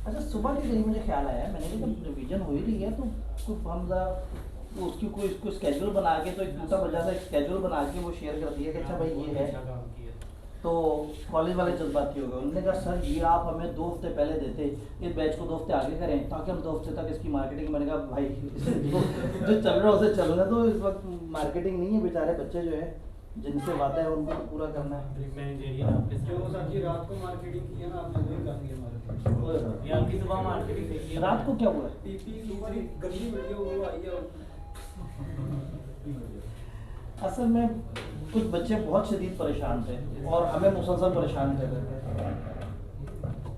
अच्छा सुबह के दिन मुझे ख्याल आया, मैंने कहा जब रिवीजन हो ही रही है तो कुछ हम ज़रा उसकी कोई स्केड्यूल बना के, तो एक टूटा बजा सा एक स्केड्यूल बना के वो शेयर कर दिया कि अच्छा भाई ये है। तो कॉलेज वाले जज्बाती हो गए, उन्होंने कहा सर ये आप हमें 2 हफ्ते पहले देते, इस बैच को 2 हफ्ते आगे करें ताकि हम 2 हफ्ते तक इसकी मार्केटिंग। मैंने कहा भाई जो चल रहा है उसे चलना, तो इस वक्त मार्केटिंग नहीं है, बेचारे बच्चे जो है जिनसे वादा है उनको तो पूरा करना है। जो सर जी रात को मार्केटिंग की है ना आपने, वही कर दिया मार्केटिंग। ये आपकी सुबह मार्केटिंग देखी है? रात को क्या हुआ है? पीपी सुपर गंदी वीडियो वो आई है। असल में कुछ बच्चे बहुत शदीद परेशान थे और हमें मुसलसल परेशान कर रहे थे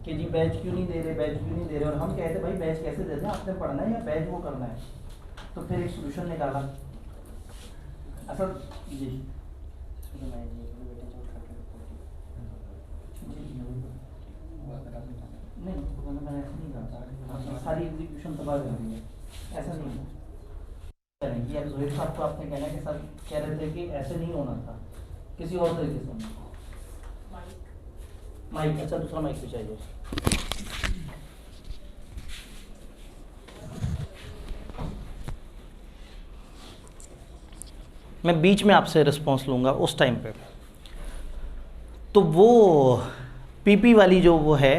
कि जी बैच क्यों नहीं दे रहे, बैच क्यों नहीं दे रहे। और हम कहते भाई बैच कैसे दे रहे, आपने पढ़ना है या बैच वो करना है। तो फिर एक सोल्यूशन निकाला। असल जी नहीं मैंने ऐसा नहीं करता, सारी एग्जीक्यूशन तबाह कर दी है, ऐसा नहीं है। कि अब जोहिर साहब को आपने कहना है कि सर कह रहे थे कि ऐसे नहीं होना था, किसी और तरीके से होना था। माइक अच्छा दूसरा माइक भी चाहिए। मैं बीच में आपसे रिस्पॉन्स लूँगा उस टाइम पे। तो वो पीपी वाली जो वो है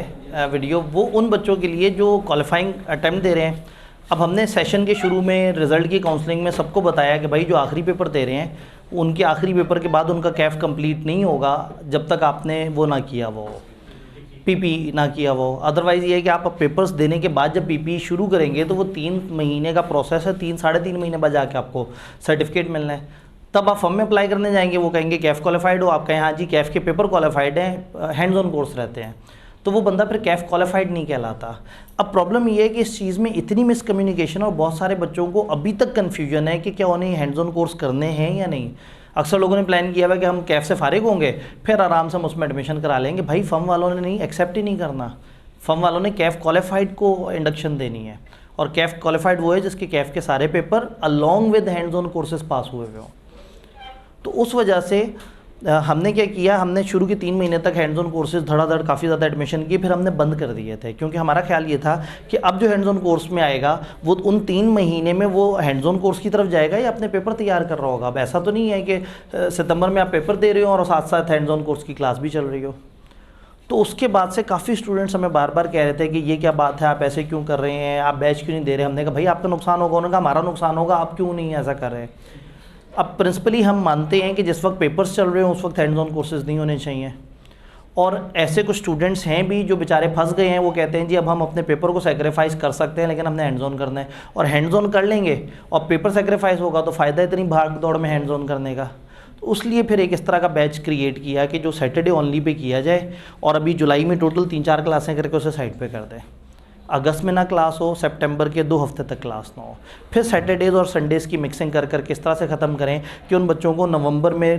वीडियो, वो उन बच्चों के लिए जो क्वालिफाइंग अटेम्प्ट दे रहे हैं। अब हमने सेशन के शुरू में रिज़ल्ट की काउंसलिंग में सबको बताया कि भाई जो आखिरी पेपर दे रहे हैं उनके आखिरी पेपर के बाद उनका कैफ कंप्लीट नहीं होगा जब तक आपने वो ना किया, वो पीपी ना किया वो। अदरवाइज़ ये है कि आप पेपर्स देने के बाद जब पीपी शुरू करेंगे तो वो 3 महीने का प्रोसेस है, 3-3.5 महीने बाद जाके आपको सर्टिफिकेट मिलना है। तब आप फॉर्म में अप्लाई करने जाएंगे, वो कहेंगे कैफ़ क्वालिफाइड हो, आप कहें हाँ जी कैफ़ के पेपर क्वालिफाइड हैं, हैंड्स ऑन कोर्स रहते हैं, तो वो बंदा फिर कैफ़ क्वालिफाइड नहीं कहलाता। अब प्रॉब्लम ये है कि इस चीज़ में इतनी मिसकम्युनिकेशन और बहुत सारे बच्चों को अभी तक कन्फ्यूजन है कि क्या उन्हें हैंड्स ऑन कोर्स करने हैं या नहीं। अक्सर लोगों ने प्लान किया हुआ कि हम कैफ़ से फारिग होंगे फिर आराम से हम उसमें एडमिशन करा लेंगे। भाई फर्म वालों ने नहीं, एक्सेप्ट ही नहीं करना। फर्म वालों ने कैफ़ क्वालिफाइड को इंडक्शन देनी है, और कैफ़ क्वालिफाइड वो है जिसके कैफ़ के सारे paper along with hands on courses pass हुए हुए हों। तो उस वजह से हमने क्या किया, हमने शुरू के 3 महीने तक हैंड्स ऑन कोर्सेज धड़ाधड़ काफ़ी ज़्यादा एडमिशन किए, फिर हमने बंद कर दिए थे क्योंकि हमारा ख्याल ये था कि अब जो हैंड्स ऑन कोर्स में आएगा वो उन 3 महीने में वो हैंड्स ऑन कोर्स की तरफ जाएगा या अपने पेपर तैयार कर रहा होगा। अब ऐसा तो नहीं है कि सितंबर में आप पेपर दे रहे हो और साथ साथ हैंड्स ऑन कोर्स की क्लास भी चल रही हो। तो उसके बाद से काफ़ी स्टूडेंट्स हमें बार बार कह रहे थे कि ये क्या बात है, आप ऐसे क्यों कर रहे हैं, आप बैच क्यों नहीं दे रहे। हमने कहा भाई आपका नुकसान होगा, उन्होंने कहा हमारा नुकसान होगा, आप क्यों नहीं ऐसा कर रहे। अब प्रिंसिपली हम मानते हैं कि जिस वक्त पेपर्स चल रहे हो उस वक्त हैंड्स ऑन कोर्सेज नहीं होने चाहिए, और ऐसे कुछ स्टूडेंट्स हैं भी जो बेचारे फंस गए हैं। वो कहते हैं जी अब हम अपने पेपर को सेक्रीफाइस कर सकते हैं लेकिन हमने हैंड्स ऑन करना है, और हैंड्स ऑन कर लेंगे और पेपर सेक्रीफाइस होगा तो फ़ायदा इतनी भाग दौड़ में हैंड्स ऑन करने का। तो इसलिए फिर एक इस तरह का बैच क्रिएट किया कि जो सैटरडे ओनली पे किया जाए, और अभी जुलाई में टोटल 3-4 क्लासें करके उसे साइड पे कर दें। अगस्त में ना क्लास हो, सितंबर के 2 हफ्ते तक क्लास ना हो, फिर सैटरडेज़ और संडेज़ की मिक्सिंग कर कर किस तरह से ख़त्म करें कि उन बच्चों को नवंबर में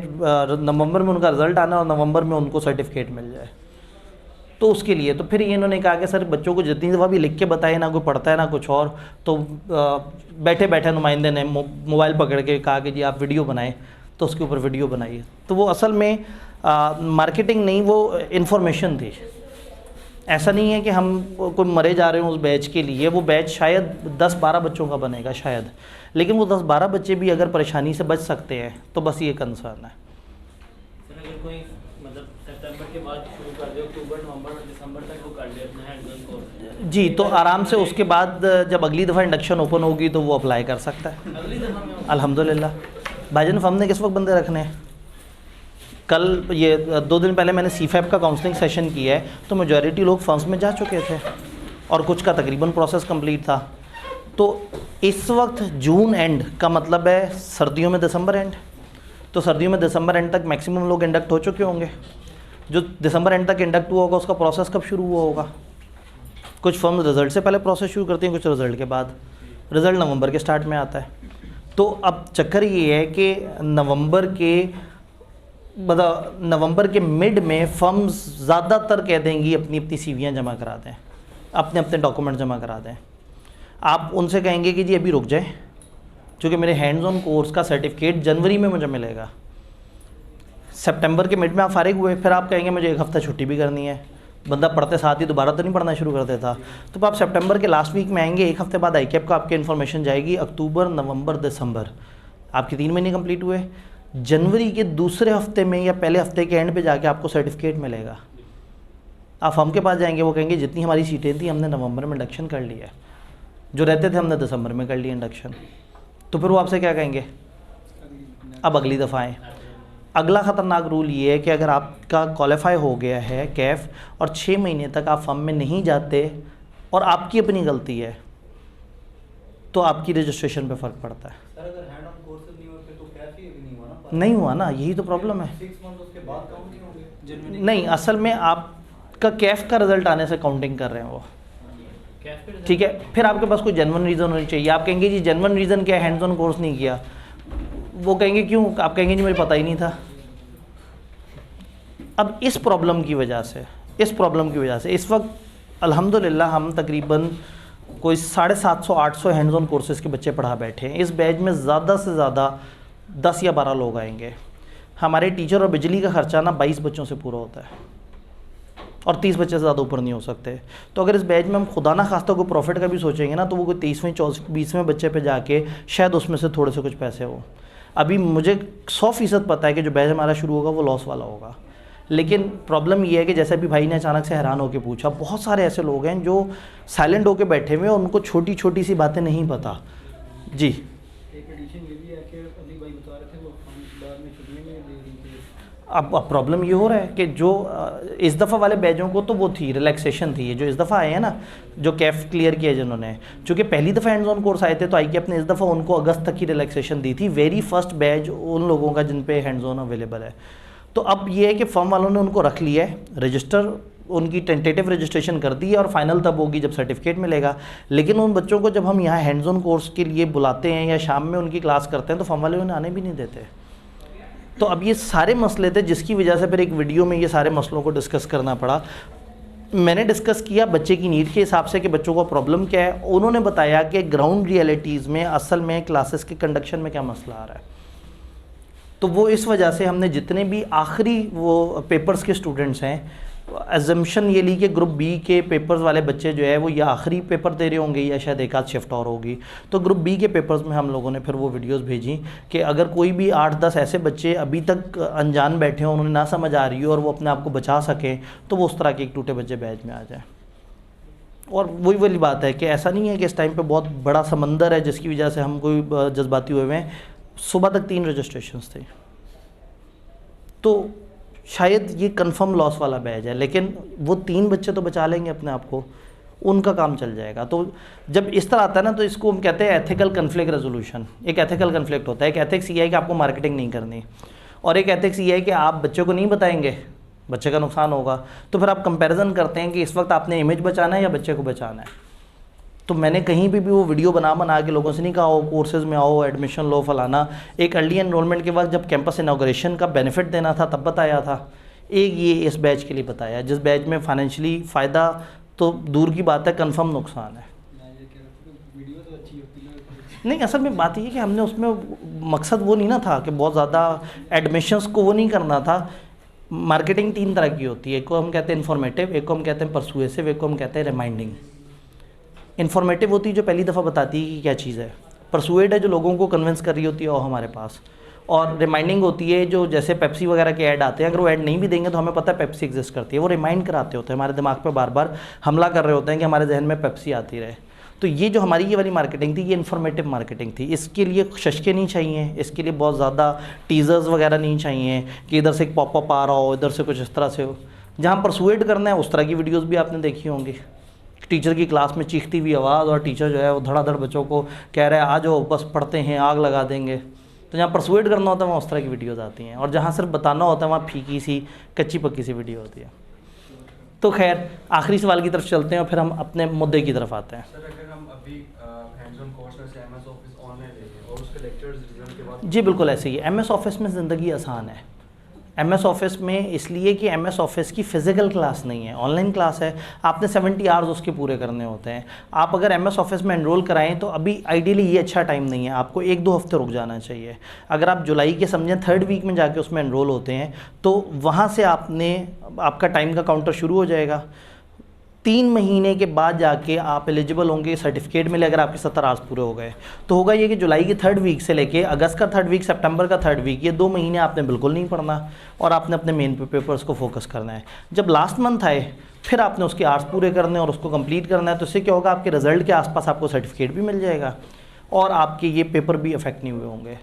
उनका रिज़ल्ट आना और नवंबर में उनको सर्टिफिकेट मिल जाए। तो उसके लिए तो फिर ये इन्होंने कहा कि सर बच्चों को जितनी दफ़ा भी लिख के बताए, ना कोई पढ़ता है ना कुछ और, तो बैठे बैठे नुमाइंदे ने मोबाइल पकड़ के कहा कि जी आप वीडियो बनाएं, तो उसके ऊपर वीडियो बनाइए। तो वो असल में मार्केटिंग नहीं, वो इन्फॉर्मेशन थी। ऐसा नहीं है कि हम कोई मरे जा रहे हैं उस बैच के लिए। वो बैच शायद 10-12 बच्चों का बनेगा शायद, लेकिन वो 10-12 बच्चे भी अगर परेशानी से बच सकते हैं तो बस ये कंसर्न है। सर अगर कोई मतलब सितंबर के बाद शुरू कर दे, अक्टूबर नवंबर दिसंबर तक वो कर ले अपना हैंड्स ऑन कोर्स जी, तो आराम से उसके बाद जब अगली दफ़ा इंडक्शन ओपन होगी तो वो अप्लाई कर सकता है अगली दफ़ा में। अल्हम्दुलिल्लाह। भाईजान फर्म ने किस वक्त बंदे रखने हैं? कल ये 2 दिन पहले मैंने CFAP का काउंसलिंग सेशन किया है, तो मेजॉरिटी लोग फर्म्स में जा चुके थे और कुछ का तकरीबन प्रोसेस कंप्लीट था। तो इस वक्त जून एंड का मतलब है सर्दियों में दिसंबर एंड, तो सर्दियों में दिसंबर एंड तक मैक्सिमम लोग इंडक्ट हो चुके होंगे। जो दिसंबर एंड तक इंडक्ट हुआ होगा उसका प्रोसेस कब शुरू हुआ होगा? कुछ फर्म रिज़ल्ट से पहले प्रोसेस शुरू करती हैं, कुछ रिज़ल्ट के बाद। रिज़ल्ट नवंबर के स्टार्ट में आता है। तो अब चक्कर ये है कि नवंबर के मिड में फर्म्स ज़्यादातर कह देंगी अपनी अपनी CVयाँ जमा करा दें, अपने अपने डॉक्यूमेंट जमा करा दें। आप उनसे कहेंगे कि जी अभी रुक जाए, क्योंकि मेरे हैंड्स ऑन कोर्स का सर्टिफिकेट जनवरी में मुझे मिलेगा। सितंबर के मिड में आप फारिग हुए, फिर आप कहेंगे मुझे 1 हफ़्ता छुट्टी भी करनी है, बंदा पढ़ते साथ ही दोबारा तो नहीं पढ़ना शुरू कर देता। तो आप सितंबर के लास्ट वीक में आएंगे, एक हफ्ते बाद ICAP का आपकी इन्फॉर्मेशन जाएगी, अक्टूबर, नवंबर, दिसंबर, आपके 3 महीने कंप्लीट हुए। जनवरी के दूसरे हफ्ते में या पहले हफ्ते के एंड पे जाके आपको सर्टिफिकेट मिलेगा। आप फॉर्म के पास जाएंगे, वो कहेंगे जितनी हमारी सीटें थी हमने नवंबर में इंडक्शन कर लिया है, जो रहते थे हमने दिसंबर में कर लिया इंडक्शन। तो फिर वो आपसे क्या कहेंगे, अब अगली दफ़ा आएँ। अगला ख़तरनाक रूल ये है कि अगर आपका क्वालिफाई हो गया है कैफ और 6 महीने तक आप फॉर्म में नहीं जाते और आपकी अपनी गलती है, तो आपकी रजिस्ट्रेशन पे फ़र्क पड़ता है। सर अगर हैंड ऑन कोर्सेज नहीं होते तो कैफ ही नहीं हुआ ना? नहीं हुआ ना, यही तो प्रॉब्लम है। 6 मंथ उसके बाद काउंट नहीं होंगे जनवरी? नहीं, असल में आपका कैफ का रिजल्ट आने से काउंटिंग कर रहे हैं वो, ठीक है। फिर आपके पास कोई जेन्युइन रीज़न होनी चाहिए। आप कहेंगे जी जेन्युइन रीज़न क्या है, हैंड्स ऑन कोर्स नहीं किया। वो कहेंगे क्यों, आप कहेंगे जी मुझे पता ही नहीं था। अब इस प्रॉब्लम की वजह से इस वक्त अल्हम्दुलिल्लाह हम तकरीबन कोई 750-800 हैंड्स ऑन कोर्सेज के बच्चे पढ़ा बैठे हैं। इस बैच में ज़्यादा से ज़्यादा 10 या 12 लोग आएंगे। हमारे टीचर और बिजली का खर्चा ना 22 बच्चों से पूरा होता है और 30 बच्चे से ज़्यादा ऊपर नहीं हो सकते। तो अगर इस बैच में हम खुदा ना खास्ता कोई प्रॉफिट का भी सोचेंगे ना, तो वो कोई 30वें 20वें बच्चे पे जाके शायद उसमें से थोड़े से कुछ पैसे हो। अभी मुझे 100% पता है कि जो बैच हमारा शुरू होगा वो लॉस वाला होगा, लेकिन प्रॉब्लम ये है कि जैसे अभी भाई ने अचानक से हैरान होकर पूछा, बहुत सारे ऐसे लोग हैं जो साइलेंट होकर बैठे हुए हैं और उनको छोटी छोटी सी बातें नहीं पता। जी, एक एडिशन ये भी है कि अली भाई बता रहे थे वो हम बाद में छुट्टियों में दे दी थी। अब प्रॉब्लम ये हो रहा है कि जो इस दफ़ा वाले बैचों को तो वो थी रिलैक्सेशन थी, जो इस दफ़ा आए हैं ना, जो कैफ क्लियर किया जिन्होंने, चूँकि पहली दफ़ा हैंड्स ऑन कोर्स आए थे तो ICAP ने इस दफ़ा उनको अगस्त तक की रिलैक्सेशन दी थी। वेरी फर्स्ट बैच उन लोगों का जिन पे हैंड्स ऑन अवेलेबल है। तो अब ये है कि फर्म वालों ने उनको रख लिया है, रजिस्टर उनकी टेंटेटिव रजिस्ट्रेशन कर दी है और फाइनल तब होगी जब सर्टिफिकेट मिलेगा। लेकिन उन बच्चों को जब हम यहाँ हैंड्स ऑन कोर्स के लिए बुलाते हैं या शाम में उनकी क्लास करते हैं तो फर्म वाले उन्हें आने भी नहीं देते। तो अब ये सारे मसले थे जिसकी वजह से फिर एक वीडियो में ये सारे मसलों को डिस्कस करना पड़ा। मैंने डिस्कस किया बच्चे की नीड के हिसाब से कि बच्चों को प्रॉब्लम क्या है। उन्होंने बताया कि ग्राउंड रियलिटीज़ में असल में क्लासेस के कंडक्शन में क्या मसला आ रहा है। तो वो इस वजह से हमने जितने भी आखिरी वो पेपर्स के स्टूडेंट्स हैं, एजम्पशन ये ली कि ग्रुप बी के पेपर्स वाले बच्चे जो है वो या आखिरी पेपर दे रहे होंगे या शायद एक आध शिफ्ट और होगी। तो ग्रुप बी के पेपर्स में हम लोगों ने फिर वो वीडियोस भेजी कि अगर कोई भी 8-10 ऐसे बच्चे अभी तक अनजान बैठे हों, उन्हें ना समझ आ रही हो और वो अपने आप को बचा सकें, तो वो उस तरह के एक टूटे बच्चे बैच में आ जाए। और वही वाली बात है कि ऐसा नहीं है कि इस टाइम पे बहुत बड़ा समंदर है जिसकी वजह से हम कोई जज्बाती हुए हैं। सुबह तक 3 रजिस्ट्रेशंस थे, तो शायद ये कंफर्म लॉस वाला बैच है, लेकिन वो 3 बच्चे तो बचा लेंगे अपने आप को, उनका काम चल जाएगा। तो जब इस तरह आता है ना, तो इसको हम कहते हैं एथिकल कन्फ्लिक्ट रेजोल्यूशन। एक एथिकल कन्फ्लिक्ट होता है, एक एथिक्स ये है कि आपको मार्केटिंग नहीं करनी, और एक एथिक्स ये है कि आप बच्चे को नहीं बताएंगे, बच्चे का नुकसान होगा। तो फिर आप कंपैरिजन करते हैं कि इस वक्त आपने इमेज बचाना है या बच्चे को बचाना है। तो मैंने कहीं भी वो वीडियो बना के लोगों से नहीं कहा हो कोर्सेज़ में आओ, एडमिशन लो, फलाना। एक अर्ली एनरोलमेंट के वक्त जब कैंपस इनॉग्रेशन का बेनिफिट देना था तब बताया था। एक ये इस बैच के लिए बताया जिस बैच में फाइनेंशियली फ़ायदा तो दूर की बात है, कंफर्म नुकसान है। वीडियो तो अच्छी होती है। नहीं, असल में बात ये है कि हमने उसमें मकसद वो नहीं ना था कि बहुत ज़्यादा एडमिशन्स को वो नहीं करना था। मार्केटिंग 3 तरह की होती है, एक को हम कहते हैं इन्फॉर्मेटिव, एक को हम कहते हैं परसुएसिव, एक को हम कहते हैं रिमाइंडिंग। इन्फॉर्मेटिव होती है जो पहली दफ़ा बताती है कि क्या चीज़ है, परसुएड है जो लोगों को कन्विंस कर रही होती है और हमारे पास, और रिमाइंडिंग होती है जो जैसे पेप्सी वगैरह के ऐड आते हैं, अगर वो ऐड नहीं भी देंगे तो हमें पता है पेप्सी एग्जिस्ट करती है, वो रिमाइंड कराते होते हैं, हमारे दिमाग पे बार बार हमला कर रहे होते हैं कि हमारे जहन में पेप्सी आती रहे। तो ये जो हमारी ये वाली मार्केटिंग थी, ये इन्फॉर्मेटिव मार्केटिंग थी। इसके लिए शशके नहीं चाहिए, इसके लिए बहुत ज़्यादा टीज़र्स वगैरह नहीं चाहिए कि इधर से एक पॉपअप आ रहा हो, इधर से कुछ इस तरह से हो। जहाँ परसुएड करना है उस तरह की वीडियोज़ भी आपने देखी होंगी, टीचर की क्लास में चीखती हुई आवाज़ और टीचर जो है वो धड़ाधड़ बच्चों को कह रहा है आ जाओ बस पढ़ते हैं, आग लगा देंगे। तो जहाँ परसुएड करना होता है वहाँ उस तरह की वीडियोज़ आती हैं, और जहाँ सिर्फ बताना होता है वहाँ फीकी सी कच्ची पक्की सी वीडियो होती है। तो खैर आखिरी सवाल की तरफ चलते हैं और फिर हम अपने मुद्दे की तरफ आते हैं। सर अगर हम अभी हैंड्स ऑन कोर्स में से एमएस ऑफिस ऑनलाइन ले लें और उसके लेक्चर्स रिजल्ट के बाद, जी बिल्कुल ऐसे ही है। एमएस ऑफिस में ज़िंदगी आसान है, MS ऑफिस में इसलिए कि MS ऑफिस की फ़िज़िकल क्लास नहीं है, ऑनलाइन क्लास है। आपने 70 आवर्स उसके पूरे करने होते हैं। आप अगर MS ऑफिस में एनरोल कराएं तो अभी आइडियली ये अच्छा टाइम नहीं है, आपको 1-2 हफ्ते रुक जाना चाहिए। अगर आप जुलाई के समझें 3rd वीक में जाके उसमें एनरोल होते हैं तो वहाँ से आपका टाइम का काउंटर शुरू हो जाएगा। 3 महीने के बाद जाके आप एलिजिबल होंगे, सर्टिफिकेट मिले अगर आपके 70 आवर्स पूरे हो गए। तो होगा ये कि जुलाई की 3rd वीक से लेके अगस्त का 3rd वीक, सितंबर का 3rd वीक, ये 2 महीने आपने बिल्कुल नहीं पढ़ना और आपने अपने मेन पेपर्स को फोकस करना है। जब लास्ट मंथ आए फिर आपने उसके आवर्स पूरे करने और उसको कंप्लीट करना है। तो इससे क्या होगा, आपके रिजल्ट के आसपास आपको सर्टिफिकेट भी मिल जाएगा और आपके ये पेपर भी अफेक्ट नहीं हुए होंगे।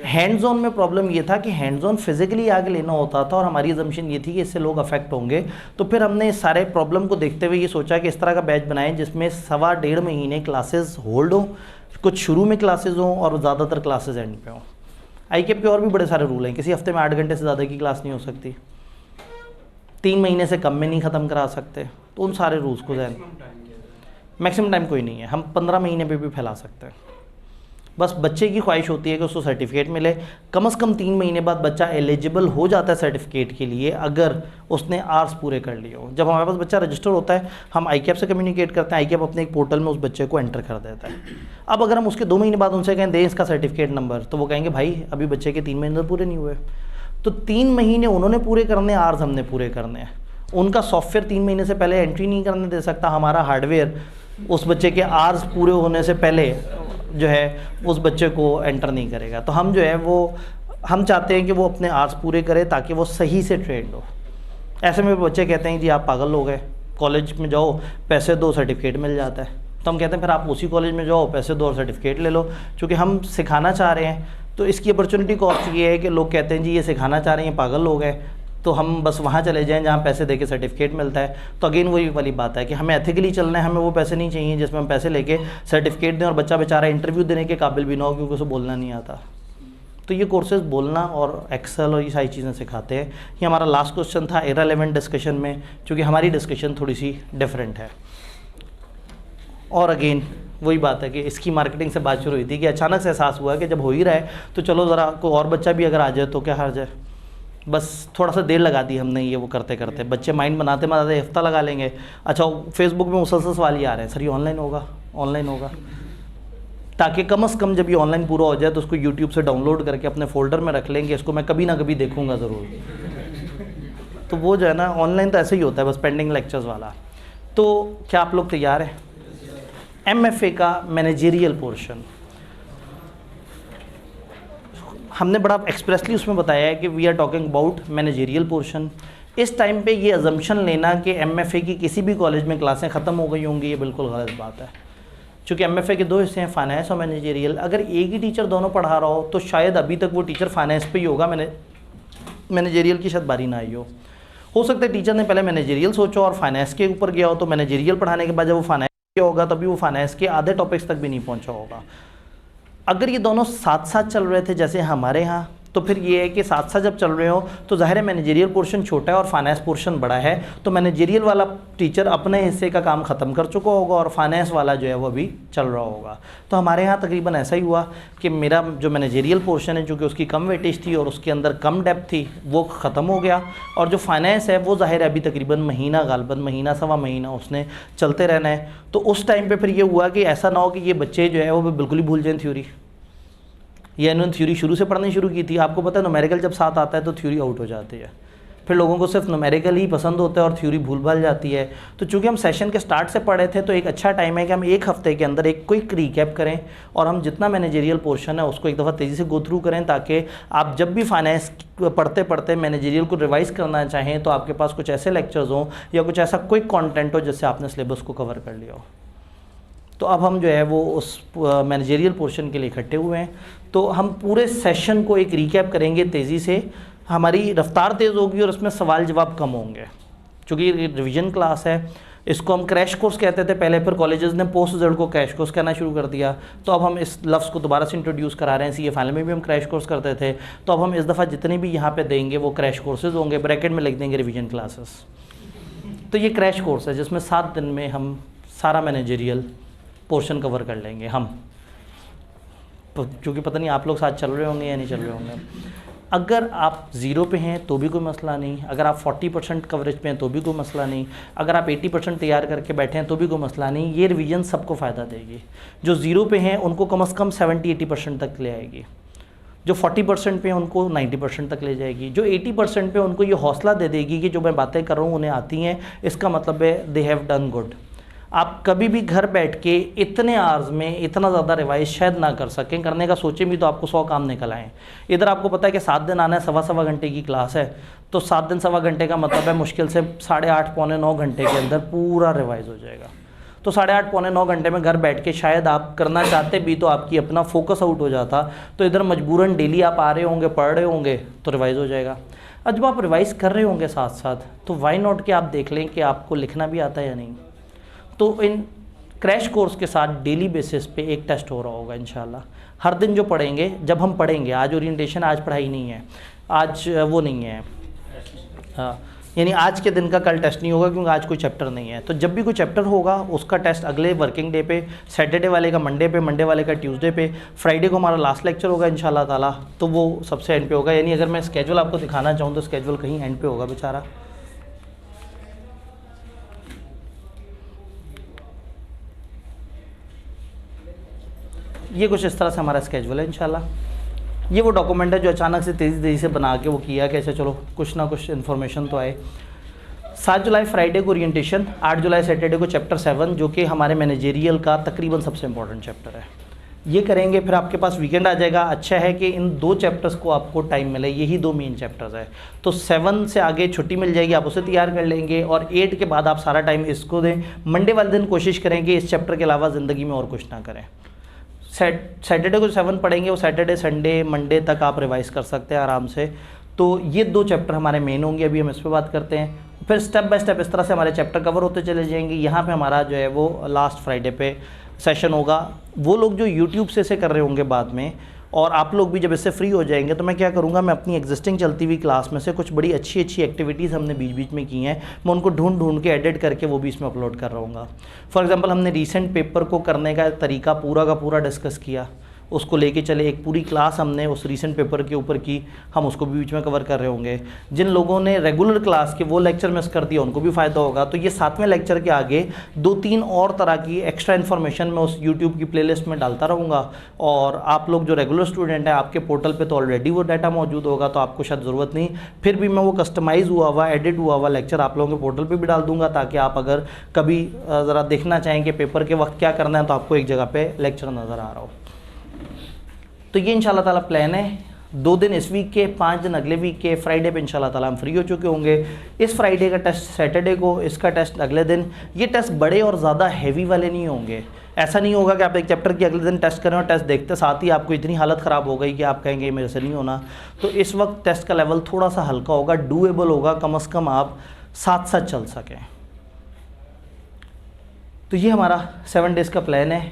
हैंड्स ऑन में प्रॉब्लम ये था कि हैंड्स ऑन फिजिकली आगे लेना होता था और हमारी अजम्पशन ये थी कि इससे लोग अफेक्ट होंगे। तो फिर हमने इस सारे प्रॉब्लम को देखते हुए ये सोचा कि इस तरह का बैच बनाएं जिसमें 1.25 महीने क्लासेस होल्ड हो, कुछ शुरू में क्लासेस हों और ज़्यादातर क्लासेस एंड पे हों। ICAP के और भी बड़े सारे रूल हैं, किसी हफ्ते में 8 घंटे से ज़्यादा की क्लास नहीं हो सकती, 3 महीने से कम में नहीं ख़त्म करा सकते। तो उन सारे रूल्स को ध्यान, मैक्सिमम टाइम कोई नहीं है, हम 15 महीने पे भी फैला सकते हैं। बस बच्चे की ख्वाहिश होती है कि उसको सर्टिफिकेट मिले। कम से कम 3 महीने बाद बच्चा एलिजिबल हो जाता है सर्टिफिकेट के लिए अगर उसने आवर्स पूरे कर लिए हो। जब हमारे पास बच्चा रजिस्टर होता है हम ICAP से कम्युनिकेट करते हैं, ICAP अपने एक पोर्टल में उस बच्चे को एंटर कर देता है। अब अगर हम उसके 2 महीने बाद उनसे कहें दें इसका सर्टिफिकेट नंबर, तो वो कहेंगे भाई अभी बच्चे के 3 महीने पूरे नहीं हुए। तो 3 महीने उन्होंने पूरे करने, आवर्स हमने पूरे करने हैं। उनका सॉफ्टवेयर 3 महीने से पहले एंट्री नहीं करने दे सकता, हमारा हार्डवेयर उस बच्चे के आवर्स पूरे होने से पहले जो है उस बच्चे को एंटर नहीं करेगा। तो हम जो है वो हम चाहते हैं कि वो अपने आवर्स पूरे करे ताकि वो सही से ट्रेंड हो। ऐसे में बच्चे कहते हैं जी आप पागल हो गए, कॉलेज में जाओ पैसे दो सर्टिफिकेट मिल जाता है। तो हम कहते हैं फिर आप उसी कॉलेज में जाओ पैसे दो और सर्टिफिकेट ले लो। चूँकि हम सिखाना चाह रहे हैं तो इसकी अपॉर्चुनिटी कॉस्ट ये है कि लोग कहते हैं जी ये सिखाना चाह रहे हैं, पागल हो गए, तो हम बस वहाँ चले जाएं जहाँ पैसे देके सर्टिफिकेट मिलता है। तो अगेन वही वाली बात है कि हमें एथिकली चलना है, हमें वो पैसे नहीं चाहिए जिसमें हम पैसे लेके सर्टिफिकेट दें और बच्चा बेचारा इंटरव्यू देने के काबिल भी ना हो क्योंकि उसे बोलना नहीं आता। तो ये कोर्सेज बोलना और एक्सेल और ये सारी चीज़ें सिखाते हैं। ये हमारा लास्ट क्वेश्चन था इररिलेवेंट डिस्कशन में, चूँकि हमारी डिस्कशन थोड़ी सी डिफरेंट है। और अगेन वही बात है कि इसकी मार्केटिंग से बात शुरू हुई थी कि अचानक से एहसास हुआ कि जब हो ही रहा है तो चलो ज़रा कोई और बच्चा भी अगर आ जाए तो क्या हर्ज है। बस थोड़ा सा देर लगा दी हमने ये वो करते करते, बच्चे माइंड बनाते बनाते हफ्ता लगा लेंगे। अच्छा फेसबुक में मुसलसल सवाल ही आ रहे हैं, सर ये ऑनलाइन होगा, ऑनलाइन होगा, ताकि कम से कम जब ये ऑनलाइन पूरा हो जाए तो उसको यूट्यूब से डाउनलोड करके अपने फोल्डर में रख लेंगे, इसको मैं कभी ना कभी देखूंगा ज़रूर। तो वो जो है ना ऑनलाइन तो ऐसे ही होता है बस पेंडिंग लेक्चर्स वाला। तो क्या आप लोग तैयार हैं? MFA का मैनेजरियल पोर्शन हमने बड़ा एक्सप्रेसली उसमें बताया है कि we are talking about managerial portion. इस टाइम पे ये अजम्पशन लेना कि MFA की किसी भी कॉलेज में क्लासें ख़त्म हो गई होंगी, ये बिल्कुल गलत बात है। चूँकि MFA के 2 हिस्से हैं, फाइनेंस और मैनेजरियल। अगर एक ही टीचर दोनों पढ़ा रहा हो तो शायद अभी तक वो टीचर फाइनेंस पे ही होगा, मैनेजरियल की शायद बारी ना आई हो सकता है टीचर ने पहले मैनेजरियल सोचा और फाइनेंस के ऊपर गया हो, तो मैनेजरियल पढ़ाने के बाद जब वो फाइनेंस किया होगा तभी वो फाइनेंस के आधे टॉपिक्स तक भी नहीं पहुंचा होगा। अगर ये दोनों साथ साथ चल रहे थे जैसे हमारे यहाँ, तो फिर ये है कि साथ साथ जब चल रहे हो तो ज़ाहिर है मैनेजरियल पोर्शन छोटा है और फाइनेंस पोर्शन बड़ा है, तो मैनेजरियल वाला टीचर अपने हिस्से का काम ख़त्म कर चुका होगा और फाइनेंस वाला जो है वो अभी चल रहा होगा। तो हमारे यहाँ तकरीबन ऐसा ही हुआ कि मेरा जो मैनेजरियल पोर्शन है, चूँकि उसकी कम वेटेज थी और उसके अंदर कम डेप्थ थी, वो ख़त्म हो गया। और जो फाइनेंस है वो ज़ाहिर है अभी तकरीबन महीना सवा महीना उसने चलते रहना है। तो उस टाइम पर फिर ये हुआ कि ऐसा ना हो कि ये बच्चे जो है वो बिल्कुल ही भूल जाएँ थ्योरी, या इन्होंने थ्योरी शुरू से पढ़नी शुरू की थी। आपको पता है न्यूमेरिकल जब साथ आता है तो थ्योरी आउट हो जाती है, फिर लोगों को सिर्फ न्यूमेरिकल ही पसंद होता है और थ्योरी भूल भाल जाती है। तो चूँकि हम सेशन के स्टार्ट से पढ़े थे तो एक अच्छा टाइम है कि हम एक हफ्ते के अंदर एक क्विक रिकैप करें और हम जितना मैनेजरियल पोर्शन है उसको एक दफ़ा तेज़ी से गो थ्रू करें, ताकि आप जब भी फाइनेंस पढ़ते पढ़ते मैनेजरियल को रिवाइज करना चाहें तो आपके पास कुछ ऐसे लेक्चर्स हों या कुछ ऐसा क्विक कॉन्टेंट हो जिससे आपने सिलेबस को कवर कर लिया हो। तो अब हम जो है वो उस मैनेजरियल पोर्शन के लिए इकट्ठे हुए हैं। तो हम पूरे सेशन को एक रिकैप करेंगे तेज़ी से, हमारी रफ्तार तेज़ होगी और उसमें सवाल जवाब कम होंगे। चूँकि रिवीजन क्लास है, इसको हम क्रैश कोर्स कहते थे पहले, फिर कॉलेजेस ने पोस्ट रिजल्ट को क्रैश कोर्स कहना शुरू कर दिया। तो अब हम इस लफ्ज़ को दोबारा से इंट्रोड्यूस करा रहे हैं। CA फाइनल में भी हम क्रैश कोर्स करते थे, तो अब हम इस दफ़ा जितने भी यहाँ पे देंगे वो क्रैश कोर्सेज होंगे, ब्रैकेट में लिख देंगे रिवीजन क्लासेस। तो ये क्रैश कोर्स है जिसमें 7 दिन में हम सारा मैनेजरियल पोर्शन कवर कर लेंगे हम, क्योंकि पता नहीं आप लोग साथ चल रहे होंगे या नहीं चल रहे होंगे। अगर आप 0 पे हैं तो भी कोई मसला नहीं, अगर आप 40% कवरेज पे हैं तो भी कोई मसला नहीं, अगर आप 80% तैयार करके बैठे हैं तो भी कोई मसला नहीं। ये रिवीजन सबको फ़ायदा देगी। जो 0 पे हैं उनको कम से कम 70-80% तक ले आएगी, जो 40% पे हैं उनको 90% तक ले जाएगी, जो 80% पे उनको ये हौसला दे देगी कि जो मैं बातें कर रहा हूँ उन्हें आती हैं, इसका मतलब है दे हैव डन गुड। आप कभी भी घर बैठ के इतने आवर्स में इतना ज़्यादा रिवाइज शायद ना कर सकें, करने का सोचें भी तो आपको 100 काम निकल आएँ। इधर आपको पता है कि 7 दिन आना है, सवा घंटे की क्लास है, तो 7 दिन सवा घंटे का मतलब है मुश्किल से 8.5 पौने 9 घंटे के अंदर पूरा रिवाइज हो जाएगा। तो 8.5 पौने 9 घंटे में घर बैठ के शायद आप करना चाहते भी तो आपकी अपना फोकस आउट हो जाता, तो इधर मजबूरन डेली आप आ रहे होंगे, पढ़ रहे होंगे, तो रिवाइज हो जाएगा। अब जब आप रिवाइज कर रहे होंगे साथ साथ, तो वाई नॉट कि आप देख लें कि आपको लिखना भी आता है या नहीं। तो इन क्रैश कोर्स के साथ डेली बेसिस पे एक टेस्ट हो रहा होगा इंशाल्लाह। हर दिन जो पढ़ेंगे, जब हम पढ़ेंगे, आज ओरिएंटेशन, आज पढ़ाई नहीं है, आज वो नहीं है, हाँ, यानी आज के दिन का कल टेस्ट नहीं होगा क्योंकि आज कोई चैप्टर नहीं है। तो जब भी कोई चैप्टर होगा उसका टेस्ट अगले वर्किंग डे पे, सैटरडे वाले का मंडे पे, मंडे वाले का ट्यूसडे पे, फ्राइडे को हमारा लास्ट लेक्चर होगा इंशाल्लाह ताला, तो वो सबसे एंड पे होगा। यानी अगर मैं स्केजुअल आपको दिखाना चाहूँ तो स्केजुअल कहीं एंड पे होगा बेचारा। ये कुछ इस तरह से हमारा स्केजुअल है इंशाल्लाह। ये वो डॉक्यूमेंट है जो अचानक से तेज़ी से बना के वो किया कि ऐसे चलो कुछ ना कुछ इन्फॉर्मेशन तो आए। 7 जुलाई फ्राइडे को ओरिएंटेशन, 8 जुलाई सैटरडे को चैप्टर 7 जो कि हमारे मैनेजेरियल का तकरीबन सबसे इंपॉर्टेंट चैप्टर है, ये करेंगे। फिर आपके पास वीकेंड आ जाएगा। अच्छा है कि इन 2 चैप्टर्स को आपको टाइम मिले, यही 2 मेन चैप्टर्स है। तो 7 से आगे छुट्टी मिल जाएगी, आप उसे तैयार कर लेंगे, और 8 के बाद आप सारा टाइम इसको दें। मंडे वाले दिन कोशिश करेंगे इस चैप्टर के अलावा ज़िंदगी में और कुछ ना करें। सैटरडे को 7 पढ़ेंगे, वो सैटरडे संडे मंडे तक आप रिवाइज़ कर सकते हैं आराम से। तो ये 2 चैप्टर हमारे मेन होंगे, अभी हम इस पर बात करते हैं। फिर स्टेप बाय स्टेप इस तरह से हमारे चैप्टर कवर होते चले जाएंगे। यहाँ पे हमारा जो है वो लास्ट फ्राइडे पे सेशन होगा। वो लोग जो यूट्यूब से इसे कर रहे होंगे बाद में, और आप लोग भी जब इससे फ्री हो जाएंगे, तो मैं क्या करूँगा, मैं अपनी एग्जिस्टिंग चलती हुई क्लास में से कुछ बड़ी अच्छी एक्टिविटीज़ हमने बीच बीच में की हैं, मैं उनको ढूंढ के एडिट करके वो भी इसमें अपलोड कर रहा हूँगा। फॉर एग्जांपल हमने रीसेंट पेपर को करने का तरीका पूरा का पूरा डिस्कस किया, उसको लेके चले, एक पूरी क्लास हमने उस रीसेंट पेपर के ऊपर की, हम उसको भी बीच में कवर कर रहे होंगे। जिन लोगों ने रेगुलर क्लास के वो लेक्चर मिस कर दिया उनको भी फ़ायदा होगा। तो ये 7वें लेक्चर के आगे 2-3 और तरह की एक्स्ट्रा इन्फॉर्मेशन मैं उस यूट्यूब की प्लेलिस्ट में डालता रहूँगा, और आप लोग जो रेगुलर स्टूडेंट हैं आपके पोर्टल पे तो ऑलरेडी वो डाटा मौजूद होगा, तो आपको शायद ज़रूरत नहीं, फिर भी मैं वो कस्टमाइज़ हुआ हुआ, एडिट हुआ हुआ लेक्चर आप लोगों के पोर्टल पर भी डाल दूँगा, ताकि आप अगर कभी ज़रा देखना चाहें कि पेपर के वक्त क्या करना है, तो आपको एक जगह पर लेक्चर नज़र आ रहा हो। तो ये इंशाल्लाह ताला प्लान है। 2 दिन इस वीक के, 5 दिन अगले वीक के। फ्राइडे पे इंशाल्लाह ताला हम फ्री हो चुके होंगे। इस फ्राइडे का टेस्ट सैटरडे को, इसका टेस्ट अगले दिन। ये टेस्ट बड़े और ज़्यादा हैवी वाले नहीं होंगे। ऐसा नहीं होगा कि आप एक चैप्टर की अगले दिन टेस्ट करें और टेस्ट देखते साथ ही आपको इतनी हालत ख़राब हो गई कि आप कहेंगे मेरे से नहीं होना। तो इस वक्त टेस्ट का लेवल थोड़ा सा हल्का होगा, डूएबल होगा, कम से कम आप साथ साथ चल सकें। तो ये हमारा 7 डेज़ का प्लान है।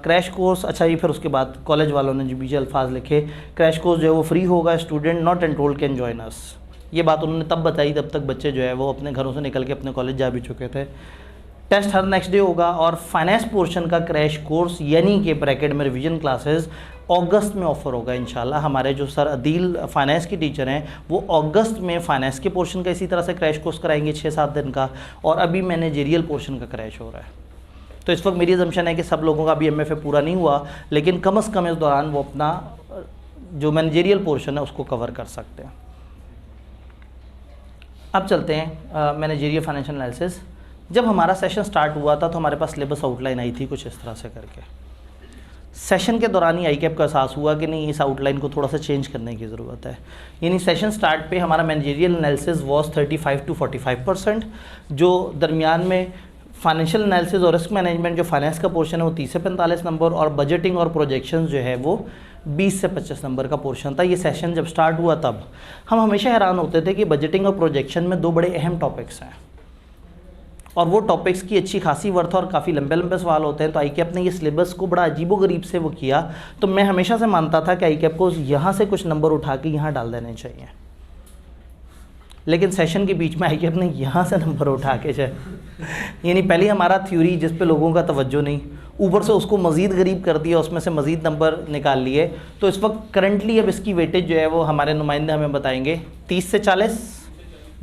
क्रैश कोर्स, अच्छा ये फिर उसके बाद कॉलेज वालों ने जो बीच अल्फाज लिखे, क्रैश कोर्स जो है वो फ्री होगा, student not enrolled can join us. ये बात उन्होंने तब बताई तब तक बच्चे जो है वो अपने घरों से निकल के अपने कॉलेज जा भी चुके थे। टेस्ट हर नेक्स्ट डे होगा, और फाइनेंस पोर्शन का क्रैश कोर्स यानी कि ब्रैकेट में रिवीजन क्लासेस अगस्त में ऑफ़र होगा इंशाल्लाह। हमारे जो सर अदील फाइनेंस के टीचर हैं वो अगस्त में फाइनेंस के पोर्शन का इसी तरह से क्रैश कोर्स कराएंगे 6-7 दिन का, और अभी मैनेजेरियल पोर्शन का क्रैश हो रहा है। तो इस वक्त मेरी असम्पशन है कि सब लोगों का अभी MFA पूरा नहीं हुआ, लेकिन कम से कम इस दौरान वो अपना जो मैनेजेरियल पोर्शन है उसको कवर कर सकते हैं। अब चलते हैं मैनेजेरियल फाइनेंशियल एनालिसिस। जब हमारा सेशन स्टार्ट हुआ था तो हमारे पास सिलेबस आउटलाइन आई थी कुछ इस तरह से करके। सेशन के दौरान ही ICAP का एहसास हुआ कि नहीं, इस आउटलाइन को थोड़ा सा चेंज करने की ज़रूरत है। यानी सेशन स्टार्ट पे हमारा मैनेजेरियल एनालिसिस वॉज 35 to 45%, जो दरमियान में फाइनेंशियल एनालिसिस और रिस्क मैनेजमेंट जो फाइनेंस का पोर्शन है वो 30 से 45 नंबर, और बजटिंग और प्रोजेक्शंस जो है वो 20 से 25 नंबर का पोर्शन था। ये सेशन जब स्टार्ट हुआ तब हम हमेशा हैरान होते थे कि बजटिंग और प्रोजेक्शन में 2 बड़े अहम टॉपिक्स हैं, और वो टॉपिक्स की अच्छी खासी वर्थ और काफ़ी लंबे लंबे सवाल होते हैं। तो ICAP ने ये सिलेबस को बड़ा अजीबोगरीब से वो किया। तो मैं हमेशा से मानता था कि ICAP को यहाँ से कुछ नंबर उठा के यहाँ डाल देने चाहिए, लेकिन सेशन के बीच में ICAP ने यहाँ से नंबर उठा के यानी पहले हमारा थ्योरी जिस पे लोगों का तवज्जो नहीं, ऊपर से उसको मज़ीद गरीब कर दिया, उसमें से मज़ीद नंबर निकाल लिए। तो इस वक्त करंटली अब इसकी वेटेज जो है वो हमारे नुमाइंदे हमें बताएंगे 30 से 40,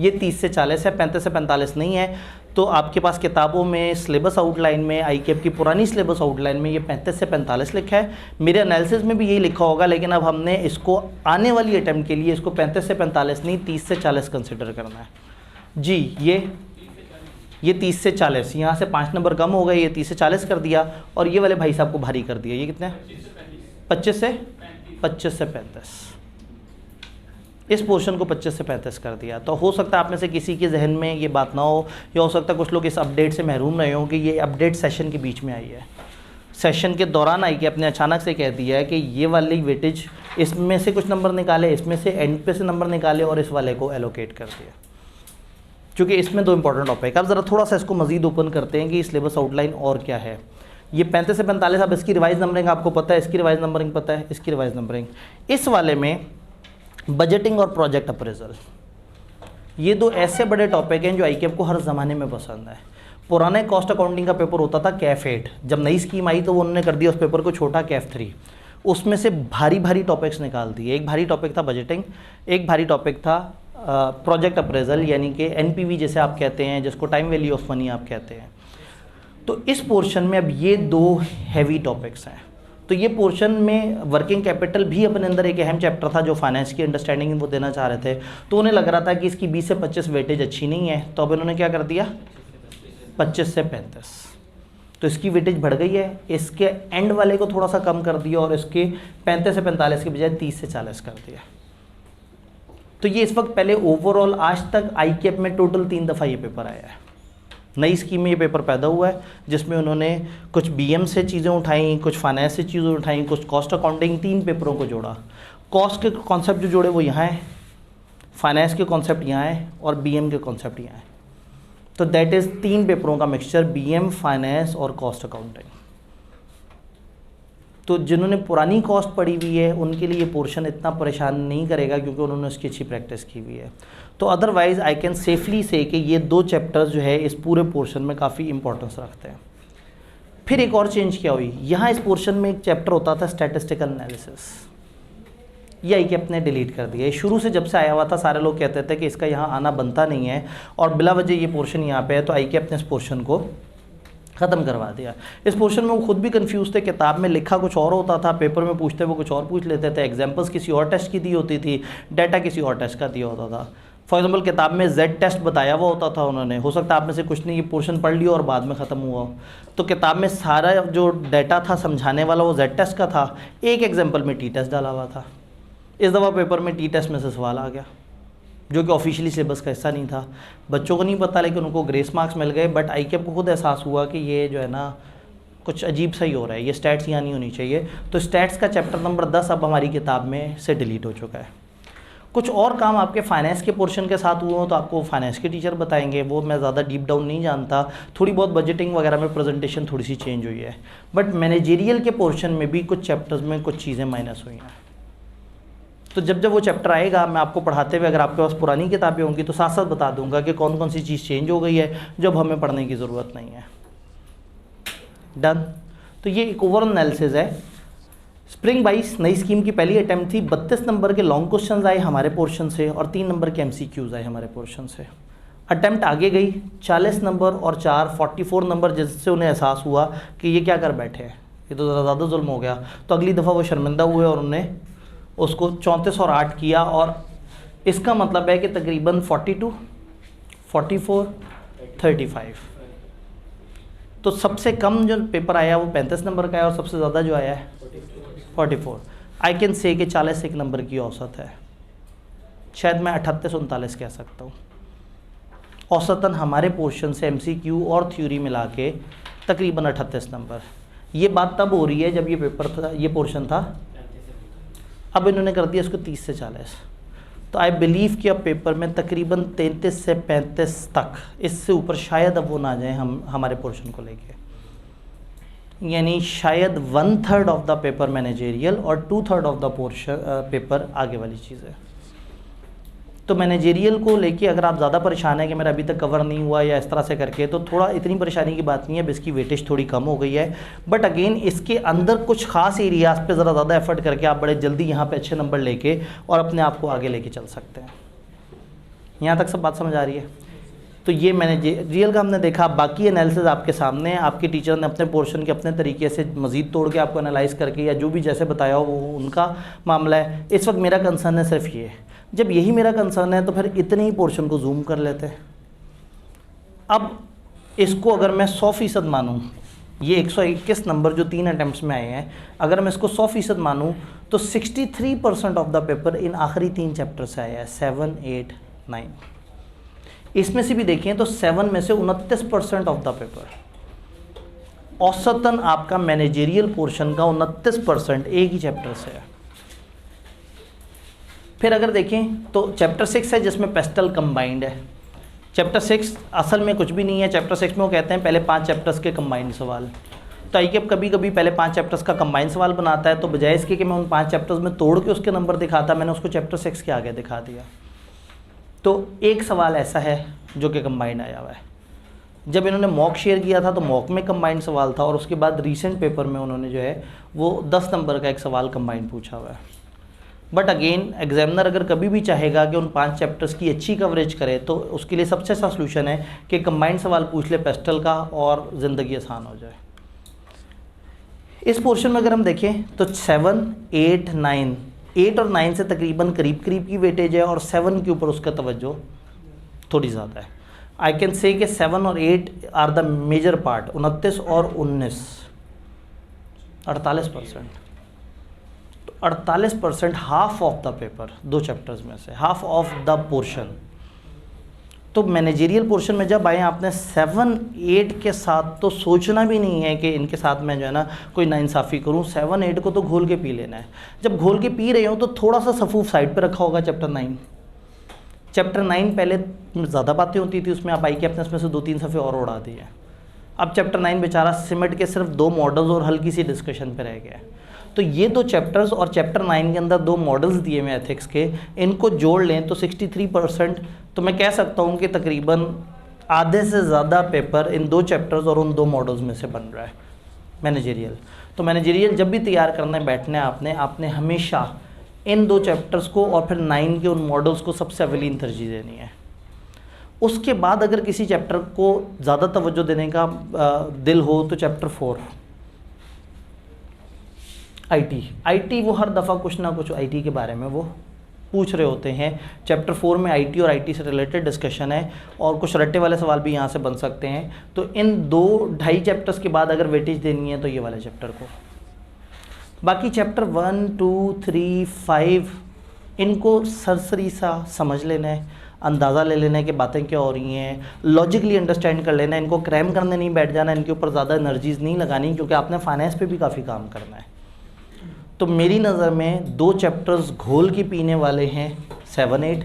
ये 30 से 40 है, 35 से 45 नहीं है। तो आपके पास किताबों में सिलेबस आउटलाइन में ICAP की पुरानी सिलेबस आउटलाइन में ये 35 से 45 लिखा है, मेरे एनालिसिस में भी यही लिखा होगा, लेकिन अब हमने इसको आने वाली अटैम्प्ट के लिए इसको 35 से 45 नहीं 30 से 40 कंसिडर करना है जी। ये 30 से 40, यहाँ से 5 नंबर कम हो गए, ये 30 से 40 कर दिया, और ये वाले भाई साहब को भारी कर दिया। ये कितने 25 से 35, इस पोर्शन को 25 से 35 कर दिया। तो हो सकता है आप में से किसी के जहन में ये बात ना हो, या हो सकता है कुछ लोग इस अपडेट से महरूम रहे हों कि ये अपडेट सेशन के बीच में आई है, सेशन के दौरान आई कि अपने अचानक से कह दिया है कि ये वाली वेटेज, इसमें से कुछ नंबर निकाले, इसमें से एंड पे से नंबर निकाले और इस वाले को एलोकेट कर दिया, क्योंकि इसमें 2 इंपॉर्टेंट टॉपिक। अब ज़रा थोड़ा सा इसको मज़ीद ओपन करते हैं कि सिलेबस आउटलाइन और क्या है। ये 35 से 45, अब इसकी रिवाइज नंबरिंग आपको पता है, इसकी रिवाइज नंबरिंग पता है, इसकी रिवाइज नंबरिंग। इस वाले में बजटिंग और प्रोजेक्ट अप्रेजल, ये 2 ऐसे बड़े टॉपिक हैं जो ICAP को हर ज़माने में पसंद है। पुराने कॉस्ट अकाउंटिंग का पेपर होता था कैफ 8, जब नई स्कीम आई तो वो उन्होंने कर दिया उस पेपर को छोटा कैफ 3, उसमें से भारी टॉपिक्स निकाल दिए। एक भारी टॉपिक था बजटिंग, एक भारी टॉपिक था प्रोजेक्ट अप्रेजल, यानी कि NPV जिसे आप कहते हैं, जिसको टाइम वैल्यू ऑफ मनी आप कहते हैं। तो इस पोर्शन में अब ये 2 हैवी टॉपिक्स हैं। तो ये पोर्शन में वर्किंग कैपिटल भी अपने अंदर एक अहम चैप्टर था जो फाइनेंस की अंडरस्टैंडिंग वो देना चाह रहे थे। तो उन्हें लग रहा था कि इसकी 20 से 25 वेटेज अच्छी नहीं है, तो अब इन्होंने क्या कर दिया 25 से 35। तो इसकी वेटेज बढ़ गई है, इसके एंड वाले को थोड़ा सा कम कर दिया और इसके 35 से 45 के बजाय 30 से 40 कर दिया। तो ये इस वक्त पहले ओवरऑल आज तक ICAP में टोटल 3 दफ़ा ये पेपर आया है। नई स्कीम में ये पेपर पैदा हुआ है जिसमें उन्होंने कुछ BM से चीज़ें उठाई, कुछ फाइनेंस से चीज़ें उठाई, कुछ कॉस्ट अकाउंटिंग, 3 पेपरों को जोड़ा। कॉस्ट के कॉन्सेप्ट जो जोड़े वो यहाँ है, फाइनेंस के कॉन्सेप्ट यहाँ है और BM के कॉन्सेप्ट यहाँ है। तो दैट इज़ 3 पेपरों का मिक्सचर, BM, फाइनेंस और कॉस्ट अकाउंटिंग। तो जिन्होंने पुरानी कॉस्ट पढ़ी हुई है उनके लिए ये पोर्शन इतना परेशान नहीं करेगा, क्योंकि उन्होंने उसकी अच्छी प्रैक्टिस की हुई है। तो अदरवाइज़ आई कैन सेफली से कि ये 2 चैप्टर्स जो है इस पूरे पोर्शन में काफ़ी इंपॉर्टेंस रखते हैं। फिर एक और चेंज क्या हुई, यहाँ इस पोर्शन में एक चैप्टर होता था स्टैटिस्टिकल एनालिसिस, ये ICAP ने डिलीट कर दिया। शुरू से जब से आया हुआ था सारे लोग कहते थे कि इसका यहाँ आना बनता नहीं है, और बिला वजह ये पोर्शन यहाँ पे है, तो ICAP ने इस पोर्शन को ख़त्म करवा दिया। इस पोर्शन में वो खुद भी कंफ्यूज थे, किताब में लिखा कुछ और होता था, पेपर में पूछते वो कुछ और पूछ लेते थे, एग्जाम्पल्स किसी और टेस्ट की दी होती थी, डाटा किसी और टेस्ट का दिया होता था। फॉर एग्जाम्पल किताब में Z टेस्ट बताया हुआ होता था उन्होंने, हो सकता है आप में से कुछ ने ये पोर्शन पढ़ लिया और बाद में ख़त्म हुआ हो। तो किताब में सारा जो डाटा था समझाने वाला वो Z टेस्ट का था, एक एग्जाम्पल में T टेस्ट डाला हुआ था। इस दफ़ा पेपर में T टेस्ट में से सवाल आ गया जो कि ऑफिशियली सिलेबस का हिस्सा नहीं था। बच्चों को नहीं पता, लेकिन उनको ग्रेस मार्क्स मिल गए। बट ICAP को खुद एहसास हुआ कि ये जो है ना कुछ अजीब सा ही हो रहा है, ये स्टैट्स यहाँ नहीं होनी चाहिए। तो स्टैट्स का चैप्टर नंबर 10 अब हमारी किताब में से डिलीट हो चुका है। कुछ और काम आपके फाइनेंस के पोर्शन के साथ हुए हो तो आपको फाइनेंस के टीचर बताएंगे, वो मैं ज़्यादा डीप डाउन नहीं जानता। थोड़ी बहुत बजटिंग वगैरह में प्रेजेंटेशन थोड़ी सी चेंज हुई है, बट मैनेजेरियल के पोर्शन में भी कुछ चैप्टर्स में कुछ चीज़ें माइनस हुई हैं। तो जब वो चैप्टर आएगा मैं आपको पढ़ाते हुए, अगर आपके पास पुरानी किताबें होंगी तो साथ साथ बता दूंगा कि कौन कौन सी चीज़ चेंज हो गई है जब हमें पढ़ने की ज़रूरत नहीं है। डन। तो ये एक ओवरऑल एनालिसिस है। स्प्रिंग 22 नई स्कीम की पहली अटैम्प्ट थी। 32 नंबर के लॉन्ग क्वेश्चंस आए हमारे पोर्शन से और 3 नंबर के MCQs आए हमारे पोर्शन से। अटैम्प्ट आगे गई, 40 नंबर और 4 44 नंबर, जिससे उन्हें एहसास हुआ कि ये क्या कर बैठे हैं, ये तो ज़्यादा जुल्म हो गया। तो अगली दफ़ा वो शर्मिंदा हुए और उन्होंने उसको 34 और 8 किया, और इसका मतलब है कि तकरीबन 42, 44, 35। तो सबसे कम जो पेपर आया वो 35 नंबर का है और सबसे ज़्यादा जो आया है 44। आई कैन से कि 40 एक नंबर की औसत है, शायद मैं 38-39 कह सकता हूँ औसतन हमारे पोर्शन से MCQ और थ्योरी मिला के तकरीबन 38 नंबर। ये बात तब हो रही है जब ये पेपर था, ये पोर्शन था, अब इन्होंने कर दिया इसको 30 से 40। तो आई बिलीव कि अब पेपर में तकरीबन 33 से 35 तक, इससे ऊपर शायद अब वो ना जाए हम हमारे पोर्शन को लेके, यानी शायद 1/3 ऑफ द पेपर मैनेजेरियल और 2/3 ऑफ द पोर्शन पेपर आगे वाली चीज़ है। तो मैनेजेरियल को लेके अगर आप ज़्यादा परेशान है कि मेरा अभी तक कवर नहीं हुआ या इस तरह से करके, तो थोड़ा इतनी परेशानी की बात नहीं है, इसकी वेटेज थोड़ी कम हो गई है। बट अगेन इसके अंदर कुछ खास एरियाज़ पे ज़रा ज़्यादा एफर्ट करके आप बड़े जल्दी यहाँ पे अच्छे नंबर लेके और अपने आप को आगे लेके चल सकते हैं। यहाँ तक सब बात समझ आ रही है? तो ये मैनेजेरियल का हमने देखा। बाकी एनालिसिस आपके सामने है, आपके टीचर ने अपने पोर्शन के अपने तरीके से मज़ीद तोड़ के आपको एनालाइज करके या जो भी जैसे बताया हो वो उनका मामला है। इस वक्त मेरा कंसर्न है सिर्फ ये, जब यही मेरा कंसर्न है तो फिर इतने ही पोर्शन को जूम कर लेते हैं। अब इसको अगर मैं 100% मानूँ, ये 121 नंबर जो 3 अटैम्प्ट्स में आए हैं, अगर मैं इसको 100% मानूँ तो 63% ऑफ द पेपर इन आखिरी 3 चैप्टर से आया है, 7, 8, 9। इसमें से भी देखें तो 7 में से 29% ऑफ द पेपर, औसतन आपका मैनेजेरियल पोर्शन का 29% एक ही चैप्टर से है। फिर अगर देखें तो चैप्टर 6 है जिसमें पेस्टल कंबाइंड है। चैप्टर 6 असल में कुछ भी नहीं है। चैप्टर 6 में वो कहते हैं पहले 5 चैप्टर्स के कंबाइंड सवाल। तो आईकेएफ कभी कभी पहले 5 चैप्टर्स का कंबाइंड सवाल बनाता है, तो बजाय इसके कि मैं उन 5 चैप्टर्स में तोड़ के उसके नंबर दिखाता, मैंने उसको चैप्टर 6 के आगे दिखा दिया। तो एक सवाल ऐसा है जो कि कंबाइंड आया हुआ है। जब इन्होंने मॉक शेयर किया था तो मॉक में कंबाइंड सवाल था, और उसके बाद रीसेंट पेपर में उन्होंने जो है वो 10 नंबर का एक सवाल कंबाइंड पूछा हुआ है। बट अगेन एग्जामिनर अगर कभी भी चाहेगा कि उन 5 चैप्टर्स की अच्छी कवरेज करे तो उसके लिए सबसे अच्छा सोल्यूशन है कि कंबाइंड सवाल पूछ ले पेस्टल का और ज़िंदगी आसान हो जाए। इस पोर्शन में अगर हम देखें तो 7, 8, 9, 8 और 9 से तकरीबन करीब करीब की वेटेज है, और 7 के ऊपर उसका तवज्जो थोड़ी ज़्यादा है। आई कैन से कि 7 और 8 आर द मेजर पार्ट। 29 और 19 48%। तो 48% half of the paper, 2 chapters में से हाफ ऑफ द पोर्शन। तो मैनेजेरियल पोर्शन में जब आए आपने 7, 8 के साथ तो सोचना भी नहीं है कि इनके साथ मैं जो है ना कोई नाइंसाफ़ी करूं। 7, 8 को तो घोल के पी लेना है। जब घोल के पी रहे हो तो थोड़ा सा सफूफ साइड पे रखा होगा चैप्टर 9। चैप्टर 9 पहले ज़्यादा बातें होती थी उसमें, आप आई के अपने उसमें से 2-3 सफ़े और उड़ा दिए। अब चैप्टर 9 बेचारा सिमट के सिर्फ 2 मॉडल्स और हल्की सी डिस्कशन पे रह गया है। तो ये 2 चैप्टर्स और चैप्टर 9 के अंदर 2 मॉडल्स दिए हुए एथिक्स के, इनको जोड़ लें तो 63%, तो मैं कह सकता हूँ कि तकरीबन आधे से ज़्यादा पेपर इन 2 चैप्टर्स और उन 2 मॉडल्स में से बन रहा है मैनेजेरियल। तो मैनेजेरियल जब भी तैयार करना है बैठना है आपने हमेशा इन 2 चैप्टर्स को और फिर 9 के उन मॉडल्स को सबसे अवलीन तरजीह देनी है। उसके बाद अगर किसी चैप्टर को ज़्यादा तवज्जो देने का दिल हो तो चैप्टर 4 आईटी वो हर दफ़ा कुछ ना कुछ आईटी के बारे में वो पूछ रहे होते हैं। चैप्टर 4 में आईटी और आईटी से रिलेटेड डिस्कशन है, और कुछ रट्टे वाले सवाल भी यहाँ से बन सकते हैं। तो इन 2-2.5 चैप्टर्स के बाद अगर वेटेज देनी है तो ये वाले चैप्टर को। बाकी चैप्टर 1, 2, 3, 5 इनको सरसरी सा समझ लेना है, अंदाज़ा ले लेना है कि बातें क्या हो रही हैं, लॉजिकली अंडरस्टैंड कर लेना है। इनको क्रैम करने नहीं बैठ जाना, इनके ऊपर ज़्यादा एनर्जीज़ नहीं लगानी, क्योंकि आपने फाइनेंस पे भी काफ़ी काम करना है। तो मेरी नज़र में 2 चैप्टर्स घोल के पीने वाले हैं 7, 8।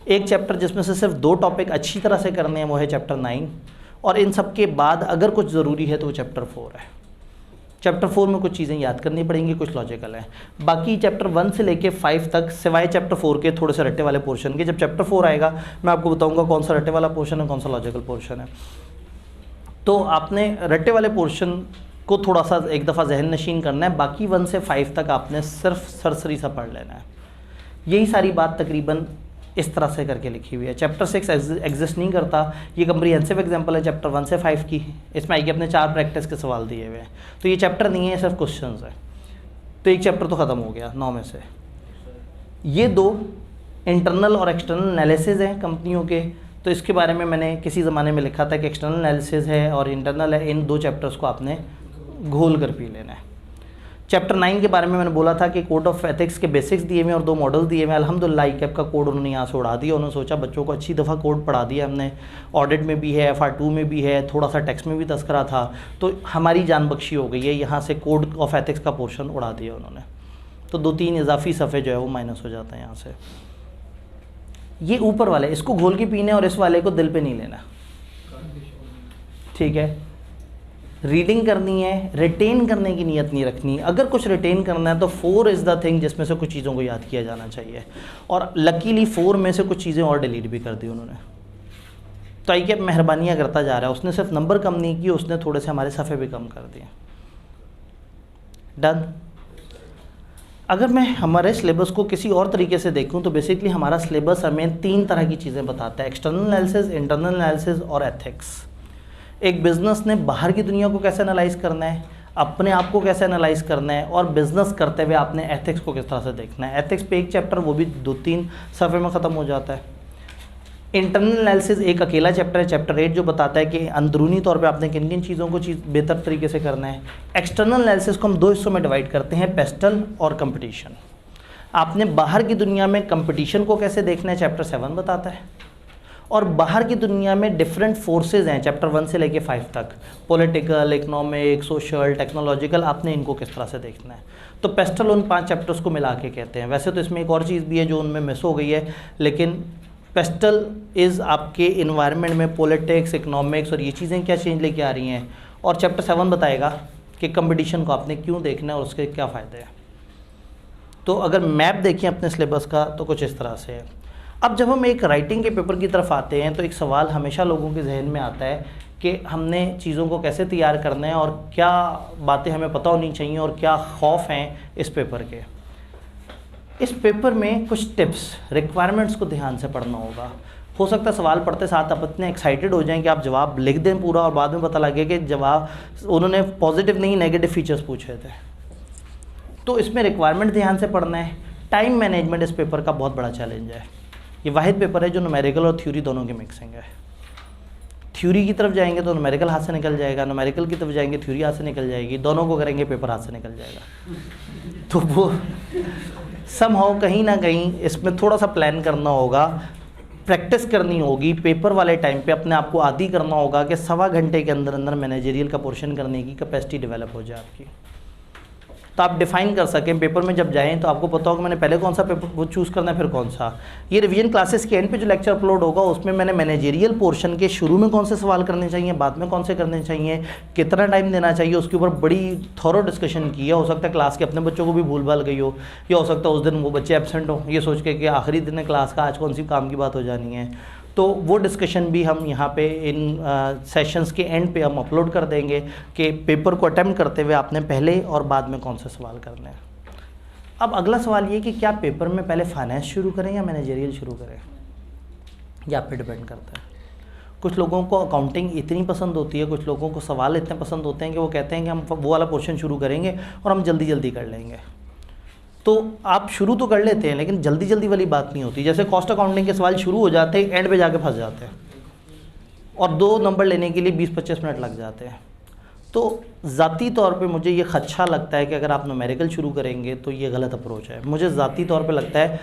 एक चैप्टर जिसमें से सिर्फ 2 टॉपिक अच्छी तरह से करने हैं वो है चैप्टर 9, और इन सब के बाद अगर कुछ ज़रूरी है तो वो चैप्टर 4 है। चैप्टर 4 में कुछ चीज़ें याद करनी पड़ेंगी, कुछ लॉजिकल है। बाकी चैप्टर 1 से लेके 5 तक सिवाय चैप्टर 4 के थोड़े से रट्टे वाले पोर्शन के, जब चैप्टर 4 आएगा मैं आपको बताऊंगा कौन सा रट्टे वाला पोर्शन है, कौन सा लॉजिकल पोर्शन है। तो आपने रट्टे वाले पोर्शन को थोड़ा सा एक दफ़ा जहन नशीन करना है। बाकी 1 से 5 तक आपने सिर्फ सरसरी सा पढ़ लेना है। यही सारी बात तकरीबन इस तरह से करके लिखी हुई है। चैप्टर 6 एग्जिस्ट नहीं करता। ये कम्प्रीहेंसिव एग्जाम्पल है चैप्टर 1 से 5 की। इसमें आई के अपने 4 प्रैक्टिस के सवाल दिए हुए हैं। तो ये चैप्टर नहीं है, सिर्फ क्वेश्चन है। तो एक चैप्टर तो ख़त्म हो गया 9 में से। ये 2 इंटरनल और एक्सटर्नल एनालिसिस हैं कंपनियों के। तो इसके बारे में मैंने किसी ज़माने में लिखा था कि एक्सटर्नल एनालिसिस है और इंटरनल है, इन 2 चैप्टर्स को आपने घोल कर पी लेना है। चैप्टर 9 के बारे में मैंने बोला था कि कोड ऑफ एथिक्स के बेसिक्स दिए हुए और 2 मॉडल्स दिए हुए। अल्हम्दुलिल्लाह आईकेएफ का कोड उन्होंने यहाँ से उड़ा दिया। उन्होंने सोचा बच्चों को अच्छी दफ़ा कोड पढ़ा दिया हमने, ऑडिट में भी है, FR2 में भी है, थोड़ा सा टेक्स्ट में भी तस्करा था, तो हमारी जान बख्शी हो गई है। यहाँ से कोड ऑफ एथिक्स का पोर्शन उड़ा दिया उन्होंने। तो 2-3 इजाफी सफ़े जो है वो माइनस हो जाते हैं यहाँ से। ये ऊपर वाले इसको घोल के पीने और इस वाले को दिल पे नहीं लेना, ठीक है। रीडिंग करनी है, रिटेन करने की नीयत नहीं रखनी। अगर कुछ रिटेन करना है तो 4 इज़ द थिंग जिसमें से कुछ चीज़ों को याद किया जाना चाहिए, और लकीली 4 में से कुछ चीज़ें और डिलीट भी कर दी उन्होंने। तो आई कि मेहरबानियाँ करता जा रहा है, उसने सिर्फ नंबर कम नहीं किए, उसने थोड़े से हमारे सफ़े भी कम कर दिए। डन। अगर मैं हमारे सिलेबस को किसी और तरीके से देखूं तो बेसिकली हमारा सिलेबस हमें 3 तरह की चीज़ें बताता है, एक्सटर्नल एनालिसिस, इंटरनल एनालिसिस और एथिक्स। एक बिज़नेस ने बाहर की दुनिया को कैसे एनालाइज करना है, अपने आप को कैसे एनालाइज करना है, और बिज़नेस करते हुए आपने एथिक्स को किस तरह से देखना है। एथिक्स पे एक चैप्टर, वो भी 2-3 सफ़े में ख़त्म हो जाता है। इंटरनल एनालिसिस एक अकेला चैप्टर है, चैप्टर 8, जो बताता है कि अंदरूनी तौर पे आपने किन किन चीज़ों को बेहतर तरीके से करना है। एक्सटर्नल एनालिसिस को हम 2 हिस्सों में डिवाइड करते हैं, पेस्टल और कंपटीशन। आपने बाहर की दुनिया में कंपटीशन को कैसे देखना है, चैप्टर 7 बताता है। और बाहर की दुनिया में डिफरेंट फोर्सेज हैं, चैप्टर 1 से लेके 5 तक, पॉलिटिकल, इकोनॉमिक, सोशल, टेक्नोलॉजिकल, आपने इनको किस तरह से देखना है। तो पेस्टल उन 5 चैप्टर्स को मिला के कहते हैं। वैसे तो इसमें एक और चीज़ भी है जो उनमें मिस हो गई है, लेकिन पेस्टल इज़ आपके इन्वायरमेंट में पॉलिटिक्स, इकोनॉमिक्स और ये चीज़ें क्या चेंज लेके आ रही हैं, और चैप्टर 7 बताएगा कि कंपटीशन को आपने क्यों देखना है और उसके क्या फ़ायदे हैं। तो अगर मैप देखें अपने सिलेबस का तो कुछ इस तरह से है। अब जब हम एक राइटिंग के पेपर की तरफ आते हैं तो एक सवाल हमेशा लोगों के जहन में आता है कि हमने चीज़ों को कैसे तैयार करना है और क्या बातें हमें पता होनी चाहिए और क्या खौफ हैं इस पेपर के। इस पेपर में कुछ टिप्स, रिक्वायरमेंट्स को ध्यान से पढ़ना होगा। हो सकता है सवाल पढ़ते साथ आप इतने एक्साइटेड हो जाएं कि आप जवाब लिख दें पूरा और बाद में पता लगे कि जवाब उन्होंने पॉजिटिव नहीं नेगेटिव फीचर्स पूछे थे। तो इसमें रिक्वायरमेंट ध्यान से पढ़ना है। टाइम मैनेजमेंट इस पेपर का बहुत बड़ा चैलेंज है। ये वाहिद पेपर है जो न्यूमेरिकल और थ्योरी दोनों की मिक्सिंग है। थ्योरी की तरफ जाएंगे तो न्यूमेरिकल हाथ से निकल जाएगा, न्यूमेरिकल की तरफ जाएंगे थ्योरी हाथ से निकल जाएगी, दोनों को करेंगे पेपर हाथ से निकल जाएगा। तो वो समहाउ कहीं ना कहीं इसमें थोड़ा सा प्लान करना होगा, प्रैक्टिस करनी होगी। पेपर वाले टाइम पे अपने आप को आदी करना होगा कि 1.25 घंटे के अंदर अंदर मैनेजरियल का पोर्शन करने की कैपेसिटी डेवलप हो जाए आपकी, तो आप डिफाइन कर सकें। पेपर में जब जाएं तो आपको पता होगा मैंने पहले कौन सा पेपर वो चूज़ करना है, फिर कौन सा। ये रिवीजन क्लासेस के एंड पे जो लेक्चर अपलोड होगा उसमें मैंने मैनेजरियल पोर्शन के शुरू में कौन से सवाल करने चाहिए, बाद में कौन से करने चाहिए, कितना टाइम देना चाहिए, उसके ऊपर बड़ी थॉरो डिस्कशन की है। हो सकता है क्लास के अपने बच्चों को भी भूल भाल गई हो, या हो सकता है उस दिन वो बच्चे एब्सेंट हो, ये सोच के कि आखिरी दिन है क्लास का, आज कौन सी काम की बात हो जानी है। तो वो डिस्कशन भी हम यहाँ पे इन सेशंस के एंड पे हम अपलोड कर देंगे कि पेपर को अटेम्प्ट करते हुए आपने पहले और बाद में कौन से सवाल करने हैं। अब अगला सवाल ये कि क्या पेपर में पहले फाइनेंस शुरू करें या मैनेजरियल शुरू करें, ये आप पे डिपेंड करता है। कुछ लोगों को अकाउंटिंग इतनी पसंद होती है, कुछ लोगों को सवाल इतने पसंद होते हैं कि वो कहते हैं कि हम वो वाला पोर्शन शुरू करेंगे और हम जल्दी जल्दी कर लेंगे। तो आप शुरू तो कर लेते हैं लेकिन जल्दी जल्दी वाली बात नहीं होती। जैसे कॉस्ट अकाउंटिंग के सवाल शुरू हो जाते हैं, एंड पे जाके फंस जाते हैं और 2 नंबर लेने के लिए 20-25 मिनट लग जाते हैं। तो ज़ाती तौर पे मुझे ये खदशा लगता है कि अगर आप न्यूमेरिकल शुरू करेंगे तो ये गलत अप्रोच है, मुझे ज़ाती तौर पे लगता है।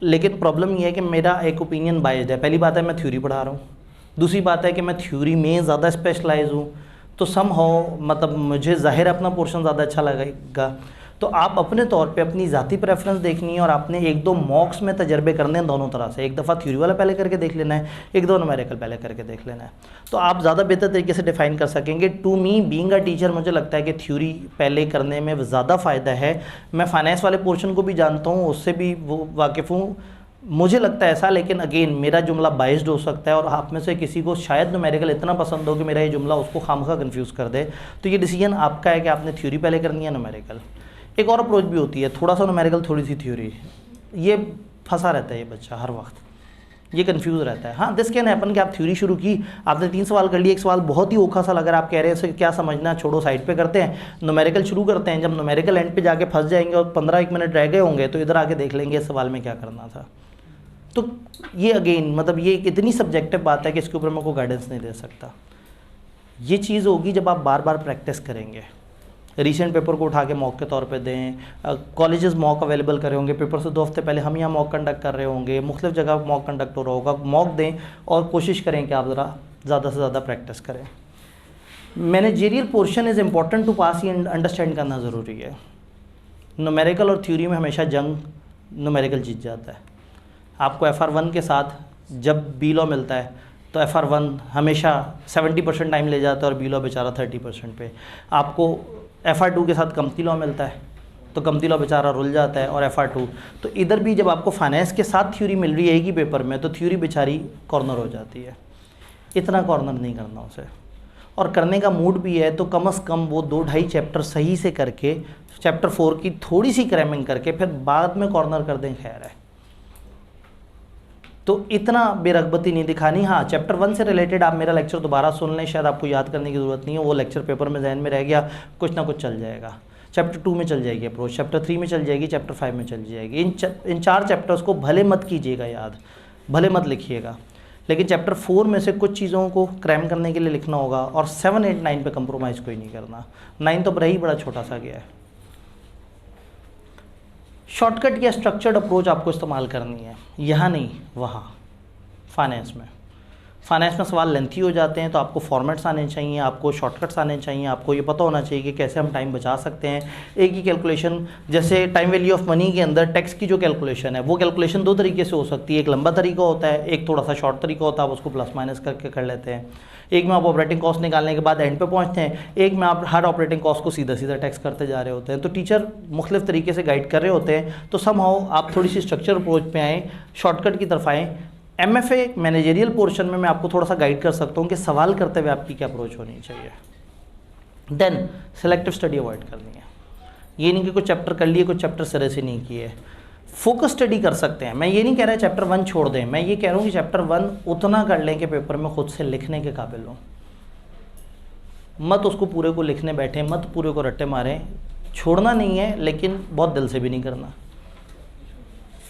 लेकिन प्रॉब्लम ये है कि मेरा एक ओपिनियन बायस्ड है। पहली बात है मैं थ्योरी पढ़ा रहा हूँ, दूसरी बात है कि मैं थ्योरी में ज़्यादा स्पेशलाइज हूँ, तो समहाउ मतलब मुझे ज़ाहिर अपना पोर्शन ज़्यादा अच्छा लगेगा। तो आप अपने तौर पे अपनी ज़ाती प्रेफरेंस देखनी है और आपने 1-2 मॉक्स में तजर्बे करने हैं दोनों तरह से। एक दफ़ा थ्योरी वाला पहले करके देख लेना है, 1-2 न्यूमेरिकल पहले करके देख लेना है, तो आप ज़्यादा बेहतर तरीके से डिफाइन कर सकेंगे। To me being a teacher मुझे लगता है कि थ्योरी पहले करने में ज़्यादा फ़ायदा है। मैं फाइनेंस वाले पोर्शन को भी जानता हूँ, उससे भी वो वाकिफ़ हूँ, मुझे लगता है ऐसा। लेकिन अगेन मेरा जुमला बाइस्ड हो सकता है और आप में से किसी को शायद न्यूमेरिकल इतना पसंद हो कि मेरा ये जुमला उसको खामखा कन्फ्यूज़ कर दे। तो ये डिसीजन आपका है कि आपने थ्योरी पहले करनी है न्यूमेरिकल। एक और अप्रोच भी होती है, थोड़ा सा न्यूमेरिकल थोड़ी सी थ्योरी, ये फंसा रहता है ये बच्चा हर वक्त, ये कंफ्यूज रहता है। हाँ दिस कैन हैपन कि आप थ्योरी शुरू की, आपने 3 सवाल कर लिए, एक सवाल बहुत ही ओखा सा लग रहा है, आप कह रहे हैं इसे क्या समझना, छोड़ो साइड पे करते हैं, न्यूमेरिकल शुरू करते हैं। जब न्यूमेरिकल एंड पे जाके फंस जाएंगे और 15-1 मिनट रह गए होंगे तो इधर आके देख लेंगे इस सवाल में क्या करना था। तो ये अगेन मतलब ये एक इतनी सब्जेक्टिव बात है कि इसके ऊपर मैं कोई गाइडेंस नहीं दे सकता। ये चीज़ होगी जब आप बार बार प्रैक्टिस करेंगे। रीसेंट पेपर को उठा के मॉक के तौर पे दें, कॉलेजेस मॉक अवेलेबल कर रहे होंगे, पेपर से 2 हफ्ते पहले हम यहाँ मॉक कंडक्ट कर रहे होंगे, मुख्तलिफ जगह मॉक कंडक्ट हो रहा होगा। मॉक दें और कोशिश करें कि आप ज़रा ज़्यादा से ज़्यादा प्रैक्टिस करें। Managerial portion is important to pass, ये अंडरस्टैंड करना ज़रूरी है। न्यूमेरिकल और थ्योरी में हमेशा जंग न्यूमेरिकल जीत जाता है। आपको FR1 के साथ जब B लॉ मिलता है तो FR1 हमेशा 70% टाइम ले जाता है और बी लॉ बेचारा 30% पे। आपको FR2 के साथ कंपनी लॉ मिलता है तो कंपनी लॉ बेचारा रुल जाता है, और FR2 तो इधर भी जब आपको फाइनेंस के साथ थ्योरी मिल रही है एक ही पेपर में तो थ्योरी बेचारी कॉर्नर हो जाती है। इतना कॉर्नर नहीं करना उसे, और करने का मूड भी है तो कम से कम वो 2-2.5 चैप्टर सही से करके चैप्टर 4 की थोड़ी सी क्रैमिंग करके फिर बाद में कॉर्नर कर दें, खैर है। तो इतना बेरगबती नहीं दिखानी। हाँ, चैप्टर 1 से रिलेटेड आप मेरा लेक्चर दोबारा सुन लें, शायद आपको याद करने की ज़रूरत नहीं है, वो लेक्चर पेपर में जहन में रह गया, कुछ ना कुछ चल जाएगा। चैप्टर 2 में चल जाएगी अप्रोच, चैप्टर 3 में चल जाएगी, चैप्टर 5 में चल जाएगी। इन 4 चैप्टर्स को भले मत कीजिएगा याद, भले मत लिखिएगा, लेकिन चैप्टर 4 में से कुछ चीज़ों को क्रैम करने के लिए लिखना होगा, और 7, 8, 9 पे कंप्रोमाइज़ कोई नहीं करना। 9 तो रही बड़ा छोटा सा गया है। शॉर्टकट या स्ट्रक्चर्ड अप्रोच आपको इस्तेमाल करनी है, यहाँ नहीं वहाँ। फाइनेंस में सवाल लेंथी हो जाते हैं तो आपको फॉर्मेट्स आने चाहिए, आपको शॉर्टकट्स आने चाहिए, आपको ये पता होना चाहिए कि कैसे हम टाइम बचा सकते हैं। एक ही कैलकुलेशन, जैसे टाइम वैल्यू ऑफ मनी के अंदर टैक्स की जो कैलकुलेशन है वो कैलकुलेशन 2 तरीके से हो सकती है। एक लंबा तरीका होता है, एक थोड़ा सा शॉर्ट तरीका होता है, आप उसको प्लस माइनस करके कर लेते हैं। एक में आप ऑपरेटिंग कॉस्ट निकालने के बाद एंड पे पहुंचते हैं, एक में आप हर ऑपरेटिंग कॉस्ट को सीधा सीधा टैक्स करते जा रहे होते हैं। तो टीचर मुख्तलिफ तरीके से गाइड कर रहे होते हैं, तो समहाउ आप थोड़ी सी स्ट्रक्चर अप्रोच पे आएँ, शॉर्टकट की तरफ आएँ। MFA मैनेजरियल पोर्शन में मैं आपको थोड़ा सा गाइड कर सकता हूँ कि सवाल करते हुए आपकी क्या अप्रोच होनी चाहिए। देन सिलेक्टिव स्टडी अवॉइड करनी है। ये नहीं कि कुछ चैप्टर कर लिए, कुछ चैप्टर सिरे से नहीं किए। फोकस स्टडी कर सकते हैं, मैं ये नहीं कह रहा चैप्टर 1 छोड़ दें, मैं ये कह रहा हूँ कि चैप्टर 1 उतना कर लें कि पेपर में खुद से लिखने के काबिल हो। मत उसको पूरे को लिखने बैठे, मत पूरे को रट्टे मारें। छोड़ना नहीं है लेकिन बहुत दिल से भी नहीं करना।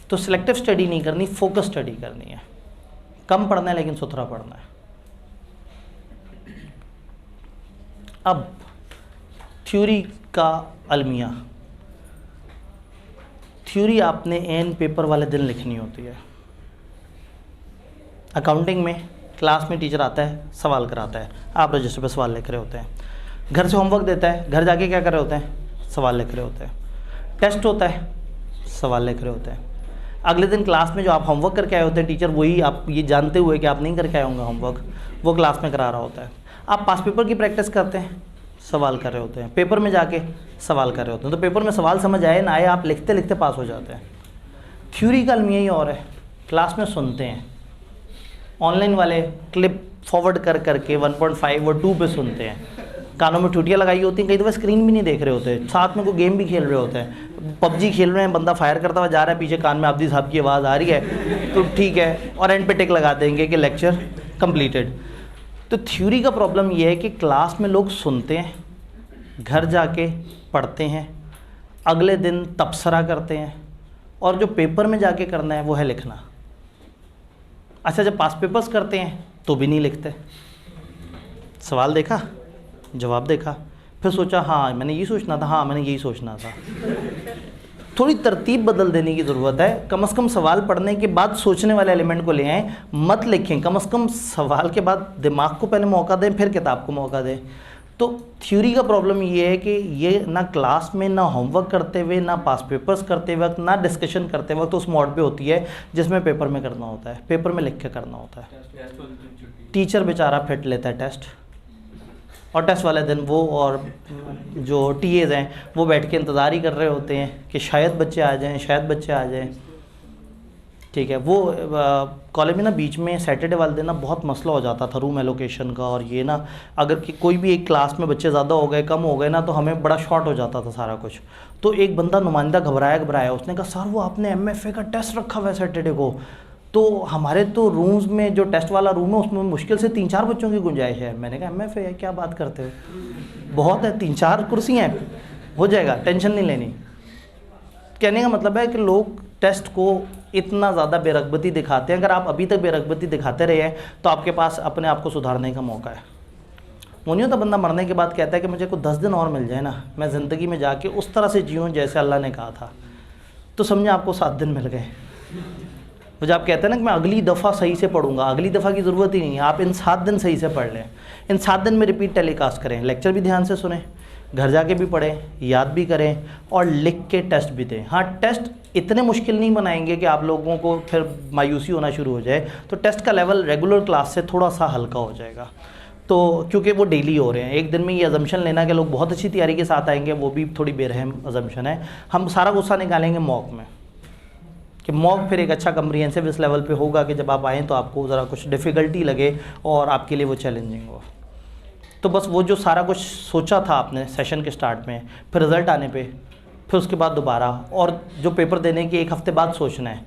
तो सिलेक्टिव स्टडी नहीं करनी, फोकस स्टडी करनी है। कम पढ़ना है लेकिन सुथरा पढ़ना है। अब थ्योरी का अलमिया, थ्योरी आपने एन पेपर वाले दिन लिखनी होती है। अकाउंटिंग में क्लास में टीचर आता है, सवाल कराता है, आप रजिस्टर पे सवाल लिख रहे होते हैं। घर से होमवर्क देता है, घर जाके क्या कर रहे होते हैं, सवाल लिख रहे होते हैं। टेस्ट होता है, सवाल लिख रहे होते हैं। अगले दिन क्लास में जो आप होमवर्क करके आए होते हैं, टीचर वही आप ये जानते हुए कि आप नहीं करके आए होंगे होमवर्क, वो क्लास में करा रहा होता है। आप पास पेपर की प्रैक्टिस करते हैं, सवाल कर रहे होते हैं, पेपर में जाके सवाल कर रहे होते हैं। तो पेपर में सवाल समझ आए ना आए, आप लिखते लिखते पास हो जाते हैं। थ्योरी का अलमिया ही और है, क्लास में सुनते हैं, ऑनलाइन वाले क्लिप फॉरवर्ड कर करके 1.5 और 2 पे सुनते हैं, कानों में टूटियाँ लगाई होती हैं, कई दफ़ा स्क्रीन भी नहीं देख रहे होते, साथ में कोई गेम भी खेल रहे होते हैं। PUBG खेल रहे हैं, बंदा फायर करता हुआ जा रहा है, पीछे कान में आबदी साहब की आवाज़ आ रही है, तो ठीक है, और एंड पे टिक लगा देंगे कि लेक्चर कंप्लीटेड। तो थ्योरी का प्रॉब्लम ये है कि क्लास में लोग सुनते हैं, घर जाके पढ़ते हैं, अगले दिन तबसरा करते हैं, और जो पेपर में जाके करना है वो है लिखना। अच्छा, जब पास पेपर्स करते हैं तो भी नहीं लिखते। सवाल देखा, जवाब देखा, फिर सोचा हाँ मैंने ये सोचना था, हाँ मैंने यही सोचना था। थोड़ी तरतीब बदल देने की ज़रूरत है। कम से कम सवाल पढ़ने के बाद सोचने वाले एलिमेंट को ले आएँ, मत लिखें। कम से कम सवाल के बाद दिमाग को पहले मौका दें, फिर किताब को मौका दें। तो थ्योरी का प्रॉब्लम ये है कि ये ना क्लास में, ना होमवर्क करते हुए, ना पास पेपर्स करते वक्त, ना डिस्कशन करते वक्त उस मोड पे होती है जिसमें पेपर में करना होता है, पेपर में लिख के करना होता है। टीचर बेचारा फिट लेता है टेस्ट, और टेस्ट वाले दिन वो और जो टीएज हैं वो बैठ के इंतज़ार ही कर रहे होते हैं कि शायद बच्चे आ जाएं, शायद बच्चे आ जाएं। ठीक है, वो कॉलेज में ना बीच में सैटरडे वाले दिन ना बहुत मसला हो जाता था रूम एलोकेशन का, और ये ना अगर कि कोई भी एक क्लास में बच्चे ज़्यादा हो गए, कम हो गए ना, तो हमें बड़ा शॉर्ट हो जाता था सारा कुछ। तो एक बंदा नुमाइंदा घबराया, उसने कहा सर वो आपने MFA का टेस्ट रखा हुआ है सैटरडे को। तो हमारे तो रूम्स में जो टेस्ट वाला रूम है उसमें मुश्किल से 3-4 बच्चों की गुंजाइश है। मैंने कहा MFA है, क्या बात करते हो, बहुत है, 3-4 कुर्सियाँ हैं, हो जाएगा, टेंशन नहीं लेनी। कहने का मतलब है कि लोग टेस्ट को इतना ज़्यादा बेरगबती दिखाते हैं। अगर आप अभी तक बेरगबती दिखाते रहे हैं तो आपके पास अपने आप को सुधारने का मौका है। वो नहीं होता बंदा मरने के बाद कहता है कि मुझे को 10 दिन और मिल जाए ना, मैं ज़िंदगी में जाके उस तरह से जीऊँ जैसे अल्लाह ने कहा था। तो समझे आपको 7 दिन मिल गए। तो जब आप कहते हैं ना कि मैं अगली दफ़ा सही से पढ़ूंगा, अगली दफ़ा की ज़रूरत ही नहीं है, आप इन 7 दिन सही से पढ़ लें। इन 7 दिन में रिपीट टेलीकास्ट करें, लेक्चर भी ध्यान से सुने, घर जाके भी पढ़ें, याद भी करें और लिख के टेस्ट भी दें। हाँ, टेस्ट इतने मुश्किल नहीं बनाएंगे कि आप लोगों को फिर मायूसी होना शुरू हो जाए, तो टेस्ट का लेवल रेगुलर क्लास से थोड़ा सा हल्का हो जाएगा। तो क्योंकि वो डेली हो रहे हैं, एक दिन में ये अजम्पशन लेना कि लोग बहुत अच्छी तैयारी के साथ आएंगे, वो भी थोड़ी बेरहम अजम्पशन है। हम सारा गुस्सा निकालेंगे मॉक में, कि मॉक फिर एक अच्छा कम्प्रीहेंसिव इस लेवल पे होगा कि जब आप आएँ तो आपको ज़रा कुछ डिफ़िकल्टी लगे और आपके लिए वो चैलेंजिंग हो। तो बस वो जो सारा कुछ सोचा था आपने सेशन के स्टार्ट में, फिर रिज़ल्ट आने पे, फिर उसके बाद दोबारा, और जो पेपर देने के 1 हफ़्ते बाद सोचना है,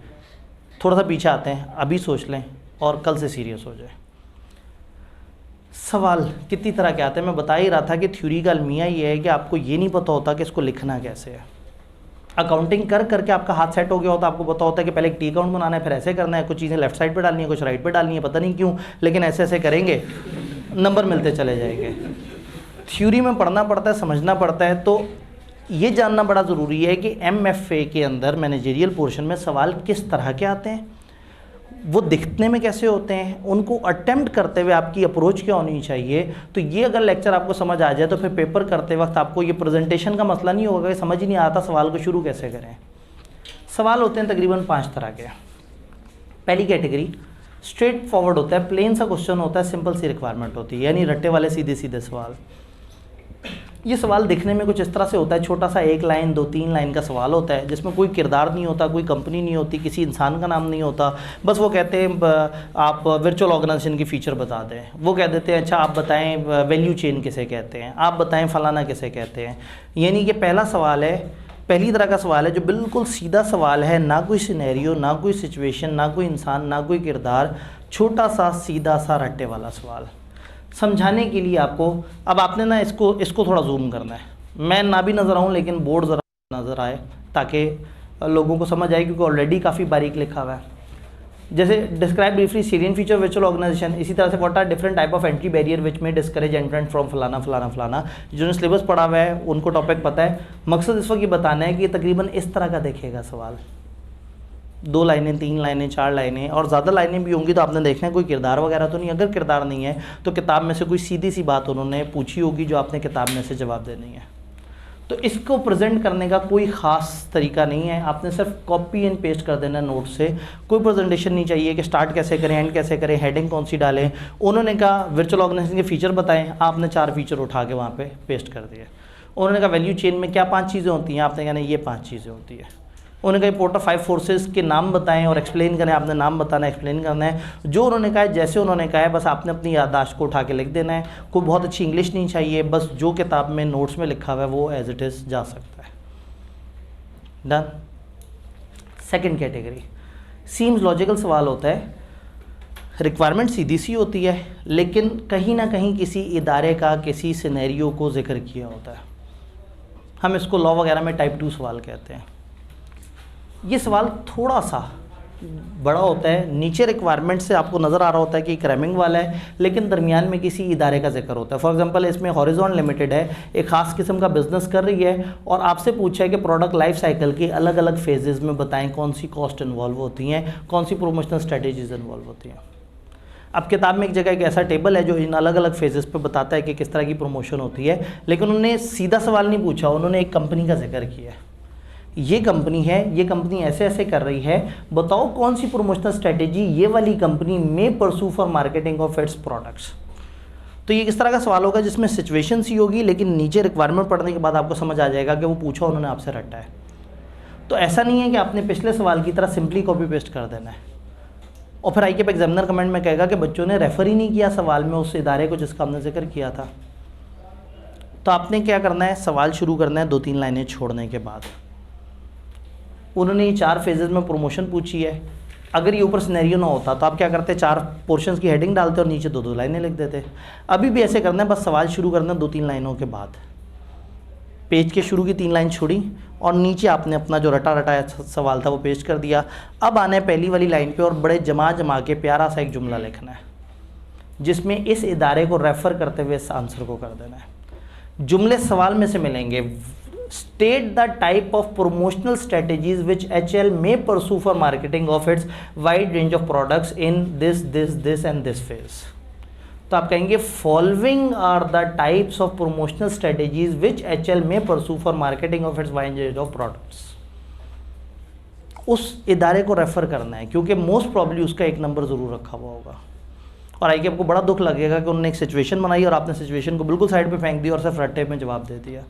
थोड़ा सा पीछे आते हैं, अभी सोच लें और कल से सीरियस हो जाए। सवाल कितनी तरह के आते हैं, मैं बता ही रहा था कि थ्योरी का अलमिया ये है कि आपको ये नहीं पता होता कि इसको लिखना कैसे है। अकाउंटिंग कर करके आपका हाथ सेट हो गया होता, आपको पता होता है कि पहले एक टी अकाउंट बनाना है, फिर ऐसे करना है, कुछ चीज़ें लेफ्ट साइड पे डालनी है, कुछ राइट पे डालनी है, पता नहीं क्यों, लेकिन ऐसे ऐसे करेंगे, नंबर मिलते चले जाएंगे। थ्योरी में पढ़ना पड़ता है, समझना पड़ता है। तो ये जानना बड़ा ज़रूरी है कि MFA के अंदर मैनेजरियल पोर्शन में सवाल किस तरह के आते हैं, वो दिखने में कैसे होते हैं, उनको अटेम्प्ट करते हुए आपकी अप्रोच क्या होनी चाहिए। तो ये अगर लेक्चर आपको समझ आ जाए तो फिर पेपर करते वक्त आपको ये प्रेजेंटेशन का मसला नहीं होगा कि समझ ही नहीं आता सवाल को शुरू कैसे करें। सवाल होते हैं तकरीबन 5 तरह के। पहली कैटेगरी स्ट्रेट फॉरवर्ड होता है, प्लेन सा क्वेश्चन होता है, सिंपल सी रिक्वायरमेंट होती है, यानी रट्टे वाले सीधे सीधे सवाल। ये सवाल दिखने में कुछ इस तरह से होता है, छोटा सा 1 लाइन 2-3 लाइन का सवाल होता है, जिसमें कोई किरदार नहीं होता, कोई कंपनी नहीं होती, किसी इंसान का नाम नहीं होता। बस वो कहते हैं आप वर्चुअल ऑर्गेनाइजेशन की फ़ीचर बता दें। वो कह देते हैं अच्छा आप बताएं वैल्यू चेन किसे कहते हैं, आप बताएं फलाना किसे कहते हैं। यानी कि पहला सवाल है, पहली तरह का सवाल है जो बिल्कुल सीधा सवाल है, ना कोई सिनेरियो, ना कोई सिचुएशन, ना कोई इंसान, ना कोई किरदार, छोटा सा सीधा सा रट्टे वाला सवाल। समझाने के लिए आपको अब आपने ना इसको थोड़ा जूम करना है, मैं ना भी नज़र आऊँ लेकिन बोर्ड ज़रा नज़र आए ताकि लोगों को समझ आए, क्योंकि ऑलरेडी काफ़ी बारीक लिखा हुआ है। जैसे describe briefly Syrian feature virtual organisation, इसी तरह से what are different type of entry barrier which में डिस्करेज एंट्रेंट फ्रॉम फलाना फलाना फलाना। जिन्होंने सिलेबस पढ़ा हुआ है उनको टॉपिक पता है। मकसद इस वक्त ये बताना है कि ये तकरीबन इस तरह का देखेगा सवाल, 2 लाइनें 3 लाइनें 4 लाइनें, और ज़्यादा लाइनें भी होंगी तो आपने देखना है कोई किरदार वगैरह तो नहीं। अगर किरदार नहीं है तो किताब में से कोई सीधी सी बात उन्होंने पूछी होगी जो आपने किताब में से जवाब देनी है। तो इसको प्रेजेंट करने का कोई ख़ास तरीका नहीं है, आपने सिर्फ कॉपी एंड पेस्ट कर देना नोट से। कोई प्रेजेंटेशन नहीं चाहिए कि स्टार्ट कैसे करें, एंड कैसे करें, हेडिंग कौन सी डालें। उन्होंने कहा वर्चुअल ऑर्गेनाइजेशन के फ़ीचर बताएं, आपने 4 फीचर उठा के वहाँ पे पेस्ट कर दिए। उन्होंने कहा वैल्यू चेन में क्या 5 चीज़ें होती हैं, आपने कहना ये 5 चीज़ें होती है। उन्होंने कहा पोर्ट ऑफ 5 फोर्सेस के नाम बताएं और एक्सप्लेन करें, आपने नाम बताना एक्सप्लेन करना है। जो उन्होंने कहा है जैसे उन्होंने कहा है बस आपने अपनी याददाश्त को उठा के लिख देना है। कोई बहुत अच्छी इंग्लिश नहीं चाहिए, बस जो किताब में नोट्स में लिखा हुआ है वो एज इट इज़ जा सकता है। Done. Second category seems logical सवाल होता है, रिक्वायरमेंट सीधी सी होती है लेकिन कहीं ना कहीं किसी इदारे का किसी सिनेरियो को जिक्र किया होता है। हम इसको लॉ वगैरह में टाइप 2 सवाल कहते हैं। ये सवाल थोड़ा सा बड़ा होता है, नीचे रिक्वायरमेंट से आपको नज़र आ रहा होता है कि एक रैमिंग वाला है, लेकिन दरमियान में किसी इदारे का जिक्र होता है। फॉर एग्जांपल इसमें हॉरिजॉन लिमिटेड है, एक ख़ास किस्म का बिज़नेस कर रही है और आपसे पूछा है कि प्रोडक्ट लाइफ साइकिल के अलग अलग फेजेज़ में बताएं कौन सी कॉस्ट इन्वॉल्व होती हैं, कौन सी प्रोमोशनल स्ट्रेटेजीज इन्वॉल्व होती हैं। अब किताब में एक जगह एक ऐसा टेबल है जो इन अलग अलग फेजेस पे बताता है कि किस तरह की प्रमोशन होती है, लेकिन उन्होंने सीधा सवाल नहीं पूछा, उन्होंने एक कंपनी का जिक्र किया है। ये कंपनी है, ये कंपनी ऐसे ऐसे कर रही है, बताओ कौन सी प्रमोशनल स्ट्रेटेजी ये वाली कंपनी में pursue for marketing of its products. तो ये इस तरह का सवाल होगा जिसमें सिचुएशन सी होगी, लेकिन नीचे रिक्वायरमेंट पढ़ने के बाद आपको समझ आ जाएगा कि वो पूछा उन्होंने आपसे रटा है। तो ऐसा नहीं है कि आपने पिछले सवाल की तरह सिंपली कॉपी पेस्ट कर देना है और फिर आईके एग्जामिनर कमेंट में कहेगा कि बच्चों ने रेफर ही नहीं किया सवाल में उस इदारे को जिसका हमने जिक्र किया था। तो आपने क्या करना है, सवाल शुरू करना है 2-3 लाइनें छोड़ने के बाद। उन्होंने ये 4 फेजेज़ में प्रमोशन पूछी है, अगर ये ऊपर सिनेरियो ना होता तो आप क्या करते, 4 पोर्शंस की हेडिंग डालते और नीचे 2-2 लाइनें लिख देते। अभी भी ऐसे करना है, बस सवाल शुरू करना है 2-3 लाइनों के बाद, पेज के शुरू की 3 लाइन छोड़ी और नीचे आपने अपना जो रटा रटाया सवाल था वो पेस्ट कर दिया। अब आना है पहली वाली लाइन पे और बड़े जमा के प्यारा सा एक जुमला लिखना है जिसमें इस इदारे को रेफ़र करते हुए इस आंसर को कर देना है। जुमले सवाल में से मिलेंगे, state the type of promotional strategies which HL may pursue for marketing of its wide range of products in this and this phase। तो आप कहेंगे following are the types of promotional strategies which HL में pursue for marketing of its wide range of products. उस इदारे को refer करना है, क्योंकि मोस्ट प्रॉब्ली उसका एक नंबर ज़रूर रखा हुआ होगा। और आई के आपको बड़ा दुख लगेगा कि उन्होंने एक सिचुएशन बनाई और आपने सिचुएशन को बिल्कुल साइड पे फेंक दिया और सिर्फ रट्टे में जवाब दे दिया।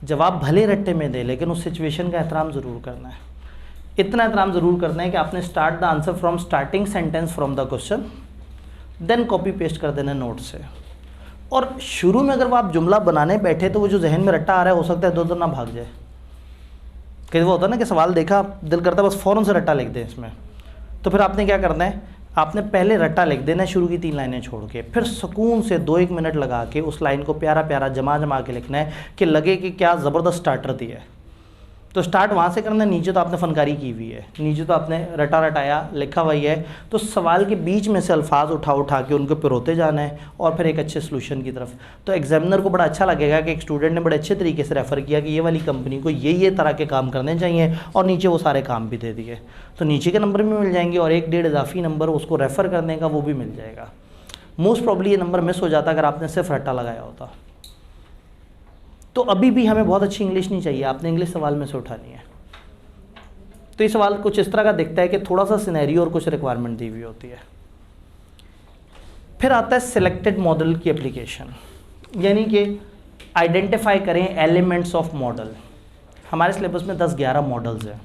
जवाब भले रट्टे में दे, लेकिन उस सिचुएशन का एहतराम ज़रूर करना है। इतना एहतराम ज़रूर करना है कि आपने start the answer from starting sentence from the question, then copy paste कर देना नोट से। और शुरू में अगर वो आप जुमला बनाने बैठे तो वो जो जहन में रट्टा आ रहा है हो सकता है दो ना भाग जाए। कई वो होता है ना कि सवाल देखा, दिल करता है बस फ़ौरन से रट्टा लिख दें इसमें, तो फिर आपने क्या करना है, आपने पहले रट्टा लिख देना है शुरू की 3 लाइनें छोड़ के, फिर सुकून से 2-1 मिनट लगा के उस लाइन को प्यारा प्यारा जमा के लिखना है कि लगे कि क्या ज़बरदस्त स्टार्टर दिया है। तो स्टार्ट वहाँ से करना है, नीचे तो आपने फनकारी की हुई है, नीचे तो आपने रटाया लिखा हुआ ही है, तो सवाल के बीच में से अल्फाज उठा के उनको पिरोते जाना है और फिर एक अच्छे सोल्यूशन की तरफ। तो एग्जामिनर को बड़ा अच्छा लगेगा कि एक स्टूडेंट ने बड़े अच्छे तरीके से रेफ़र किया कि ये वाली कंपनी को ये तरह के काम करने चाहिए, और नीचे वो सारे काम भी दे दिए, तो नीचे के नंबर भी मिल जाएंगे और 1-1.5 इजाफी नंबर उसको रेफ़र करने का वो भी मिल जाएगा। मोस्ट प्रॉब्ली ये नंबर मिस हो जाता अगर आपने सिर्फ रट्टा लगाया होता। तो अभी भी हमें बहुत अच्छी इंग्लिश नहीं चाहिए, आपने इंग्लिश सवाल में से उठानी है। तो ये सवाल कुछ इस तरह का दिखता है कि थोड़ा सा सिनेरियो और कुछ रिक्वायरमेंट दी हुई होती है। फिर आता है सिलेक्टेड मॉडल की एप्लीकेशन, यानी कि आइडेंटिफाई करें एलिमेंट्स ऑफ मॉडल। हमारे सिलेबस में 10-11 मॉडल्स हैं।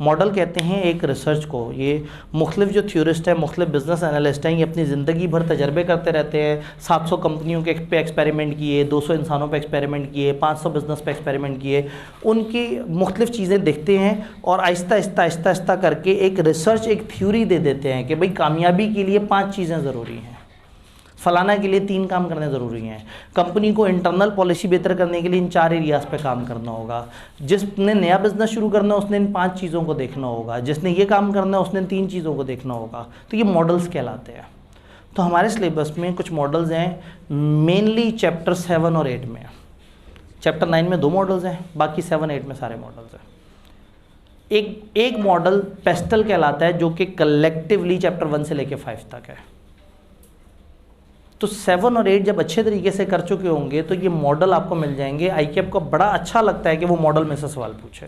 मॉडल कहते हैं एक रिसर्च को, ये मुख्तलिफ जो थ्योरिस्ट हैं, मुख्तलिफ बिजनेस एनालिस्ट हैं, ये अपनी ज़िंदगी भर तजर्बे करते रहते हैं। 700 कंपनियों के पे एक्सपेरिमेंट किए, 200 इंसानों पे एक्सपेरिमेंट किए, 500 बिजनेस पे एक्सपेरिमेंट किए, उनकी मुख्तलिफ चीज़ें देखते हैं और आहिस्ता करके एक रिसर्च, एक थ्योरी दे देते हैं कि भाई कामयाबी के लिए 5 चीज़ें ज़रूरी हैं, फलाना के लिए 3 काम करने ज़रूरी हैं, कंपनी को इंटरनल पॉलिसी बेहतर करने के लिए इन 4 एरियाज़ पे काम करना होगा, जिसने नया बिज़नेस शुरू करना है उसने इन 5 चीज़ों को देखना होगा, जिसने ये काम करना है उसने 3 चीज़ों को देखना होगा। तो ये मॉडल्स कहलाते हैं। तो हमारे सिलेबस में कुछ मॉडल्स हैं, मेनली चैप्टर 7 और 8 में। चैप्टर 9 में 2 मॉडल्स हैं, बाकी 7-8 में सारे मॉडल्स हैं। एक मॉडल पेस्टल कहलाता है, जो कि कलेक्टिवली चैप्टर 1 से लेकर 5 तक है। तो 7 और 8 जब अच्छे तरीके से कर चुके होंगे तो ये मॉडल आपको मिल जाएंगे। ICAP को बड़ा अच्छा लगता है कि वो मॉडल में से सवाल पूछे।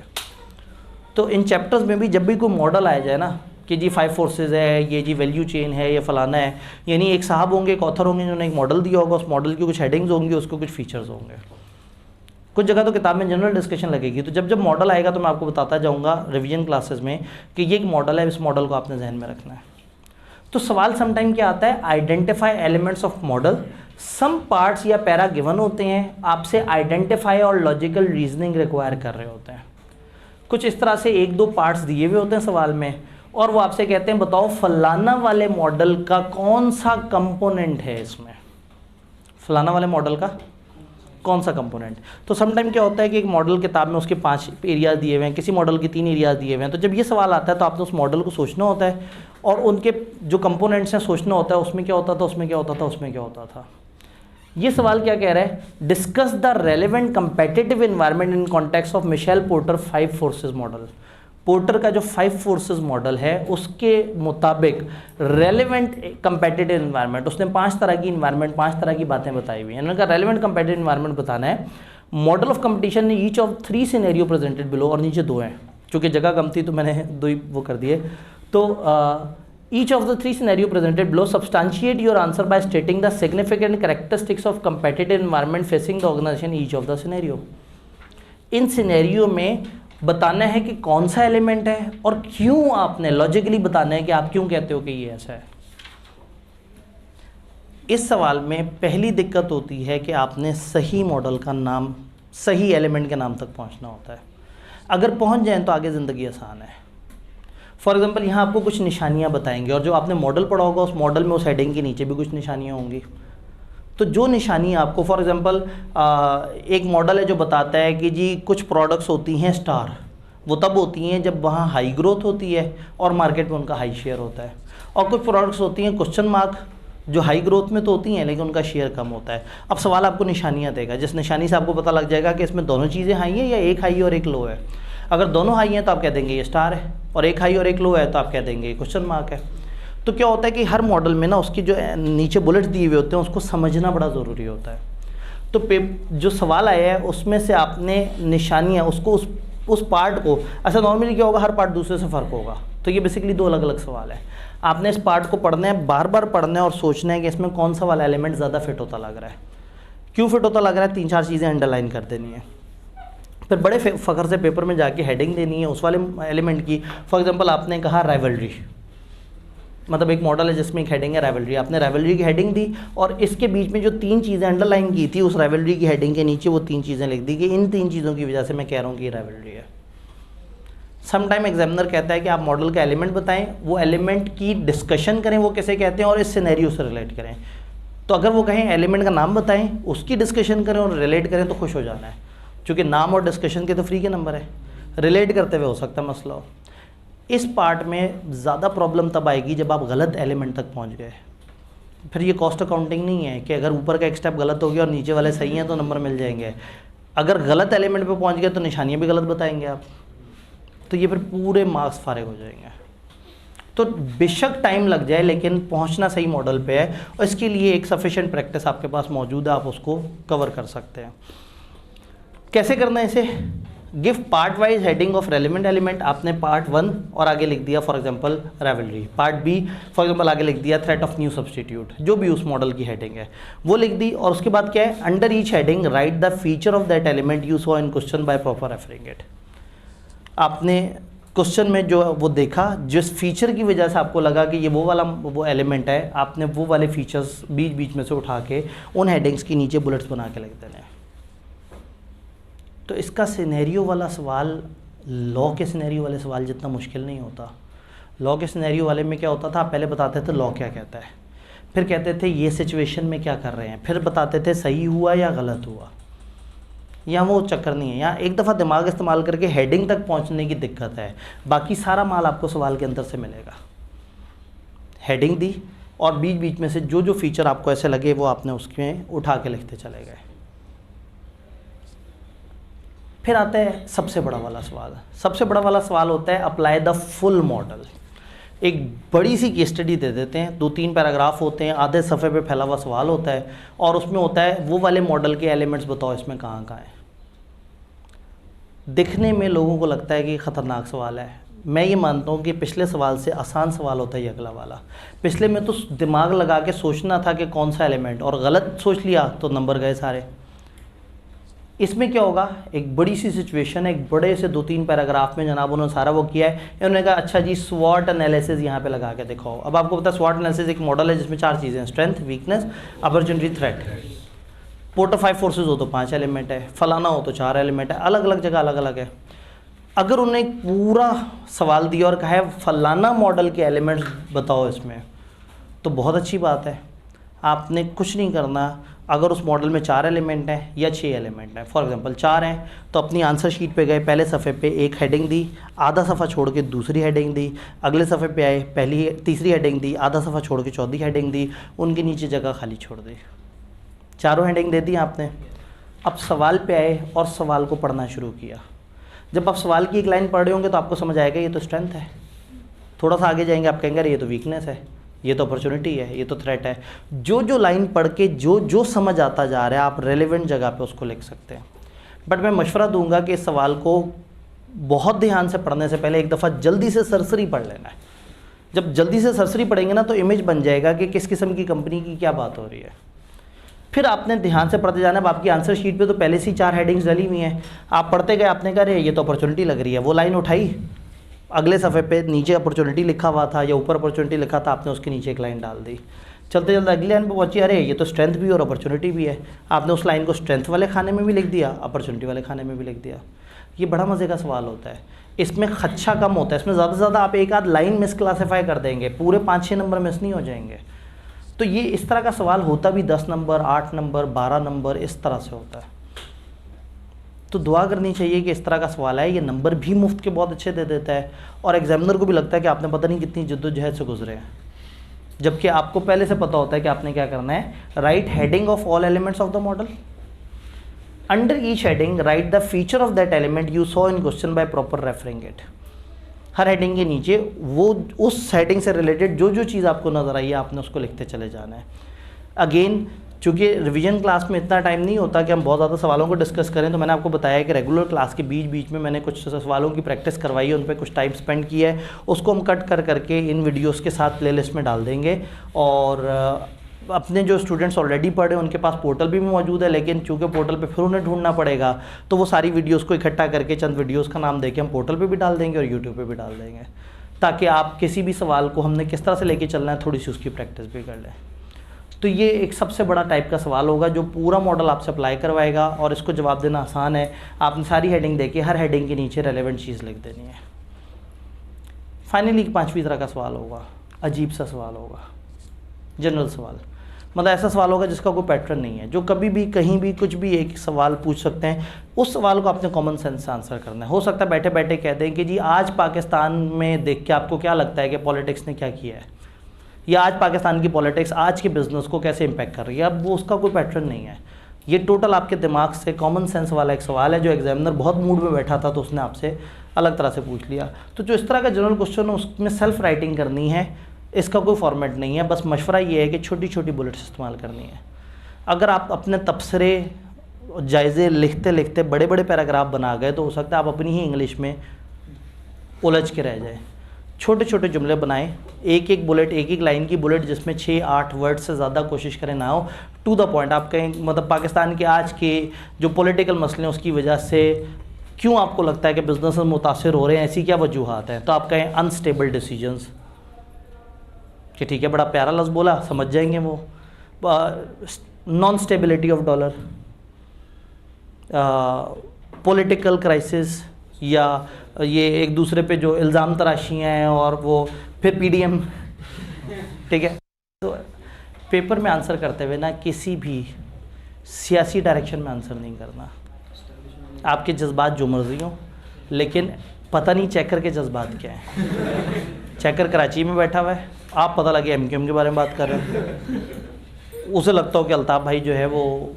तो इन चैप्टर्स में भी जब भी कोई मॉडल आ जाए ना कि जी 5 फोर्सेस है, ये जी वैल्यू चेन है, ये फलाना है, यानी एक साहब होंगे, एक ऑथर होंगे जिन्होंने एक मॉडल दिया होगा, उस मॉडल की कुछ हेडिंग्स होंगी, उसको कुछ फीचर्स होंगे, कुछ जगह तो किताब में जनरल डिस्कशन लगेगी। तो जब मॉडल आएगा तो मैं आपको बताता जाऊँगा रिवीजन क्लासेस में कि ये एक मॉडल है, इस मॉडल को आपने जहन में रखना है। तो सवाल समटाइम क्या आता है, identify elements of model, some parts या पैरा गिवन होते हैं, आपसे आइडेंटिफाई और लॉजिकल रीजनिंग रिक्वायर कर रहे होते हैं। कुछ इस तरह से 1-2 पार्ट्स दिए हुए होते हैं सवाल में, और वो आपसे कहते हैं बताओ फलाना वाले मॉडल का कौन सा कंपोनेंट है, इसमें फलाना वाले मॉडल का कौन सा कंपोनेंट। तो समटाइम क्या होता है कि एक मॉडल किताब में उसके 5 एरियाज दिए हुए हैं, किसी मॉडल के 3 एरियाज दिए हुए हैं। तो जब ये सवाल आता है तो आपने उस मॉडल को सोचना होता है और उनके जो कंपोनेंट्स हैं सोचना होता है, उसमें क्या होता था, उसमें क्या होता था, उसमें क्या होता था। ये सवाल क्या कह रहा है, discuss the relevant competitive environment in context of Michael Porter 5 forces model. Porter का जो 5 फोर्सेस मॉडल है उसके मुताबिक रेलेवेंट कंपेटिटिव एनवायरनमेंट, उसने 5 तरह की इन्वायरमेंट, 5 तरह की बातें बताई हुई हैं। उन्होंने कहा रेलेवेंट कंपेटिटिव एनवायरनमेंट बताना है। मॉडल ऑफ कंपटीशन ने each of 3 scenario presented below, और नीचे 2 हैं, चूँकि जगह कम थी तो मैंने 2 ही वो कर दिए। तो each of the 3 scenario presented below substantiate your answer by stating the significant characteristics of competitive environment facing the organisation each of the scenario. इन सिनेरियो में बताना है कि कौन सा एलिमेंट है और क्यों, आपने लॉजिकली बताना है कि आप क्यों कहते हो कि ये ऐसा है। इस सवाल में पहली दिक्कत होती है कि आपने सही मॉडल का नाम, सही एलिमेंट के नाम तक पहुंचना होता है। अगर पहुंच जाएं तो आगे ज़िंदगी आसान है। फॉर एग्जांपल यहाँ आपको कुछ निशानियाँ बताएंगे और जो आपने मॉडल पढ़ा होगा उस मॉडल में उस हेडिंग के नीचे भी कुछ निशानियाँ होंगी। तो जो निशानी आपको, फॉर एग्जांपल एक मॉडल है जो बताता है कि जी कुछ प्रोडक्ट्स होती हैं स्टार, वो तब होती हैं जब वहाँ हाई ग्रोथ होती है और मार्केट में उनका हाई शेयर होता है, और कुछ प्रोडक्ट्स होती हैं क्वेश्चन मार्क, जो हाई ग्रोथ में तो होती हैं लेकिन उनका शेयर कम होता है। अब सवाल आपको निशानियाँ देगा, जिस निशानी से आपको पता लग जाएगा कि इसमें दोनों चीज़ें हाई हैं या एक हाई और एक लो है। अगर दोनों हाई हैं तो आप कह देंगे ये स्टार है, और एक हाई और एक लो है तो आप कह देंगे ये क्वेश्चन मार्क है। तो क्या होता है कि हर मॉडल में ना उसकी जो नीचे बुलेट्स दिए हुए होते हैं उसको समझना बड़ा ज़रूरी होता है। तो जो सवाल आया है उसमें से आपने निशानियाँ उसको उस पार्ट को, अच्छा नॉर्मली क्या होगा, हर पार्ट दूसरे से फ़र्क होगा, तो ये बेसिकली दो अलग अलग सवाल है। आपने इस पार्ट को पढ़ना है, बार बार पढ़ना है और सोचना है कि इसमें कौन सा वाला एलिमेंट ज़्यादा फिट होता लग रहा है, क्यों फिट होता लग रहा है, 3-4 चीज़ें अंडरलाइन कर देनी है। फिर बड़े फ़खर से पेपर में जाके हेडिंग देनी है उस वाले एलिमेंट की। फॉर एग्जांपल आपने कहा राइवलरी, मतलब एक मॉडल है जिसमें एक हेडिंग है राइवलरी, आपने राइवलरी की हेडिंग दी और इसके बीच में जो 3 चीज़ें अंडरलाइन की थी उस राइवलरी की हेडिंग के नीचे वो 3 चीज़ें लिख दी कि इन 3 चीज़ों की वजह से मैं कह रहा हूँ कि राइवलरी है। समटाइम एग्जामिनर कहता है कि आप मॉडल का एलिमेंट बताएं, वो एलिमेंट की डिस्कशन करें वो कैसे कहते हैं और इस सिनेरियो से रिलेट करें। तो अगर वो कहें एलिमेंट का नाम बताएं, उसकी डिस्कशन करें और रिलेट करें तो खुश हो जाना है, क्योंकि नाम और डिस्कशन के तो फ्री के नंबर है, रिलेट करते हुए हो सकता है मसला हो। इस पार्ट में ज़्यादा प्रॉब्लम तब आएगी जब आप गलत एलिमेंट तक पहुंच गए। फिर ये कॉस्ट अकाउंटिंग नहीं है कि अगर ऊपर का एक स्टेप गलत हो गया और नीचे वाले सही हैं तो नंबर मिल जाएंगे। अगर गलत एलिमेंट पे पहुंच गए तो निशानियाँ भी गलत बताएंगे आप, तो ये फिर पूरे मार्क्स फारिग हो जाएंगे। तो बेशक टाइम लग जाए लेकिन पहुंचना सही मॉडल पे है और इसके लिए एक सफिशिएंट प्रैक्टिस आपके पास मौजूद है, आप उसको कवर कर सकते हैं। कैसे करना है इसे? Give part wise heading of relevant element. आपने पार्ट 1 और आगे लिख दिया for example rivalry, part B for example आगे लिख दिया थ्रेट ऑफ न्यू सब्सटीट्यूट, जो भी उस मॉडल की हेडिंग है वो लिख दी। और उसके बाद क्या है, under each heading right the feature of that element you saw in question by proper referring it. आपने क्वेश्चन में जो वो देखा, जिस फीचर की वजह से आपको लगा कि ये वो एलिमेंट है, आपने वो वाले फीचर्स बीच बीच में से उठा के उन हेडिंग्स के नीचे बुलेट्स बना के लिख देने हैं। तो इसका सिनेरियो वाला सवाल लॉ के सिनेरियो वाले सवाल जितना मुश्किल नहीं होता। लॉ के सिनेरियो वाले में क्या होता था, आप पहले बताते थे लॉ क्या कहता है, फिर कहते थे ये सिचुएशन में क्या कर रहे हैं, फिर बताते थे सही हुआ या गलत हुआ। यहाँ वो चक्कर नहीं है, यहाँ एक दफ़ा दिमाग इस्तेमाल करके हेडिंग तक पहुँचने की दिक्कत है, बाकी सारा माल आपको सवाल के अंदर से मिलेगा। हेडिंग दी और बीच बीच में से जो जो फीचर आपको ऐसे लगे वो आपने उसमें उठा के लिखते चले गए। फिर आता है सबसे बड़ा वाला सवाल। सबसे बड़ा वाला सवाल होता है अप्लाई द फुल मॉडल। एक बड़ी सी केस स्टडी दे देते हैं, 2-3 पैराग्राफ होते हैं, आधे सफ़े पे फैला हुआ सवाल होता है और उसमें होता है वो वाले मॉडल के एलिमेंट्स बताओ इसमें कहाँ कहाँ हैं। दिखने में लोगों को लगता है कि ख़तरनाक सवाल है, मैं ये मानता हूँ कि पिछले सवाल से आसान सवाल होता है ये अगला वाला। पिछले में तो दिमाग लगा के सोचना था कि कौन सा एलिमेंट, और गलत सोच लिया तो नंबर गए सारे। इसमें क्या होगा, एक बड़ी सी सिचुएशन है, एक बड़े से 2-3 पैराग्राफ में जनाब उन्होंने सारा वो किया है। उन्होंने कहा अच्छा जी स्वॉट एनालिसिस यहाँ पे लगा के दिखाओ। अब आपको पता है स्वॉट एनालिसिस एक मॉडल है जिसमें 4 चीज़ें हैं, strength, weakness, opportunity, threat. Port of 5 forces हो तो 5 एलिमेंट है, फलाना हो तो 4 एलिमेंट है, अलग अलग जगह अलग अलग है। अगर उन्होंने एक पूरा सवाल दिया और कहा है फलाना मॉडल के एलिमेंट्स बताओ इसमें, तो बहुत अच्छी बात है। आपने कुछ नहीं करना, अगर उस मॉडल में 4 एलिमेंट हैं या 6 एलिमेंट हैं, फॉर एग्जांपल 4 हैं तो अपनी आंसर शीट पे गए, पहले सफ़े पे एक हेडिंग दी, आधा सफ़ा छोड़ के दूसरी हेडिंग दी, अगले सफ़े पे आए तीसरी हेडिंग दी, आधा सफ़ा छोड़ के चौथी हेडिंग दी, उनके नीचे जगह खाली छोड़ दी। चारों हेडिंग दे दी आपने। अब सवाल पे आए और सवाल को पढ़ना शुरू किया। जब आप सवाल की एक लाइन पढ़ रहे होंगे तो आपको समझ आएगा ये तो स्ट्रेंथ है, थोड़ा सा आगे जाएंगे आप कहेंगे ये तो वीकनेस है, ये तो अपॉर्चुनिटी है, ये तो थ्रेट है। जो जो लाइन पढ़ के जो जो समझ आता जा रहा है आप रेलेवेंट जगह पे उसको लिख सकते हैं। बट मैं मशवरा दूंगा कि इस सवाल को बहुत ध्यान से पढ़ने से पहले एक दफ़ा जल्दी से सरसरी पढ़ लेना है। जब जल्दी से सरसरी पढ़ेंगे ना तो इमेज बन जाएगा कि किस किस्म की कंपनी की क्या बात हो रही है। फिर आपने ध्यान से पढ़ते जाना है। अब आपकी आंसर शीट पे तो पहले से ही 4 हेडिंग्स डली हुई हैं, आप पढ़ते गए, आपने कहा अरे ये तो अपॉर्चुनिटी लग रही है, वो लाइन उठाई, अगले सफ़े पे नीचे अपॉर्चुनिटी लिखा हुआ था या ऊपर अपॉर्चुनिटी लिखा था, आपने उसके नीचे एक लाइन डाल दी। चलते चलते अगली लाइन पे पहुंची, अरे ये तो स्ट्रेंथ भी और अपॉर्चुनिटी भी है, आपने उस लाइन को स्ट्रेंथ वाले खाने में भी लिख दिया, अपॉर्चुनिटी वाले खाने में भी लिख दिया। ये बड़ा मज़े का सवाल होता है, इसमें खदशा कम होता है, इसमें ज़्यादा से ज़्यादा आप एक आध लाइन मिस क्लासीफाई कर देंगे, पूरे 5-6 नंबर मिस नहीं हो जाएंगे। तो ये इस तरह का सवाल होता भी 10 नंबर, 8 नंबर, 12 नंबर इस तरह से होता है। तो दुआ करनी चाहिए कि इस तरह का सवाल है, ये नंबर भी मुफ्त के बहुत अच्छे दे देता है और एग्जामिनर को भी लगता है कि आपने पता नहीं कितनी जद्दोजहद से गुजरे हैं, जबकि आपको पहले से पता होता है कि आपने क्या करना है। Right heading of all elements of the model, under each heading right the feature of that element you saw in question by proper referring it. Her heading के नीचे वो उस हेडिंग से रिलेटेड जो जो चीज़ आपको नज़र आई है आपने उसको लिखते चले जाना है। अगेन चूँकि रिवीजन क्लास में इतना टाइम नहीं होता कि हम बहुत ज़्यादा सवालों को डिस्कस करें, तो मैंने आपको बताया कि रेगुलर क्लास के बीच बीच में मैंने कुछ सवालों की प्रैक्टिस करवाई है, उन पर कुछ टाइम स्पेंड किया है, उसको हम कट कर करके इन वीडियोस के साथ प्लेलिस्ट में डाल देंगे। और अपने जो स्टूडेंट्स ऑलरेडी पढ़े उनके पास पोर्टल भी मौजूद है, लेकिन चूँकि पोर्टल पे फिर उन्हें ढूंढना पड़ेगा, तो वो सारी वीडियोस को इकट्ठा करके चंद वीडियोस का नाम देके हम पोर्टल पे भी डाल देंगे और यूट्यूब पे भी डाल देंगे, ताकि आप किसी भी सवाल को हमने किस तरह से लेके चलना है थोड़ी सी उसकी प्रैक्टिस भी कर लें। तो ये एक सबसे बड़ा टाइप का सवाल होगा जो पूरा मॉडल आपसे अप्लाई करवाएगा, और इसको जवाब देना आसान है। आपने सारी हेडिंग देके हर हेडिंग के नीचे रेलेवेंट चीज़ लिख देनी है। फाइनली 5वीं तरह का सवाल होगा, अजीब सा सवाल होगा, जनरल सवाल। मतलब ऐसा सवाल होगा जिसका कोई पैटर्न नहीं है, जो कभी भी कहीं भी कुछ भी एक सवाल पूछ सकते हैं, उस सवाल को आपने कॉमन सेंस से आंसर करना है। हो सकता है बैठे बैठे कहते हैं कि जी आज पाकिस्तान में देख के आपको क्या लगता है कि पॉलिटिक्स ने क्या किया है, या आज पाकिस्तान की पॉलिटिक्स आज के बिज़नेस को कैसे इम्पैक्ट कर रही है। अब वो उसका कोई पैटर्न नहीं है, ये टोटल आपके दिमाग से कॉमन सेंस वाला एक सवाल है, जो एग्जामिनर बहुत मूड में बैठा था तो उसने आपसे अलग तरह से पूछ लिया। तो जो इस तरह का जनरल क्वेश्चन है उसमें सेल्फ राइटिंग करनी है, इसका कोई फॉर्मेट नहीं है। बस मशवरा ये है कि छोटी छोटी बुलेट्स इस्तेमाल करनी है। अगर आप अपने तबसरे जायज़े लिखते लिखते बड़े बड़े पैराग्राफ बना गए तो हो सकता है आप अपनी ही इंग्लिश में उलझ के रह जाए। छोटे छोटे जुमले बनाएं, एक एक बुलेट, एक एक लाइन की बुलेट जिसमें 6-8 वर्ड से ज़्यादा कोशिश करें ना हो, टू द पॉइंट। आप कहें मतलब पाकिस्तान के आज के जो पॉलिटिकल मसले हैं उसकी वजह से क्यों आपको लगता है कि बिजनेस मुतासर हो रहे हैं, ऐसी क्या वजूहात हैं। तो आप कहें अनस्टेबल डिसीजंस, कि ठीक है बड़ा प्यारा लफ्ज़ बोला, समझ जाएंगे वो। Non stability of dollar, political crisis, या ये एक दूसरे पे जो इल्ज़ाम तराशियाँ हैं और वो फिर पीडीएम, ठीक है। तो पेपर में आंसर करते हुए ना किसी भी सियासी डायरेक्शन में आंसर नहीं करना। आपके जज्बात जो मर्जी हों, लेकिन पता नहीं चेकर के जज्बात क्या हैं। चेकर कराची में बैठा हुआ है, आप पता लगे एमक्यूएम के बारे में बात कर रहे हैं, उसे लगता हो कि अल्ताफ़ भाई जो है वो,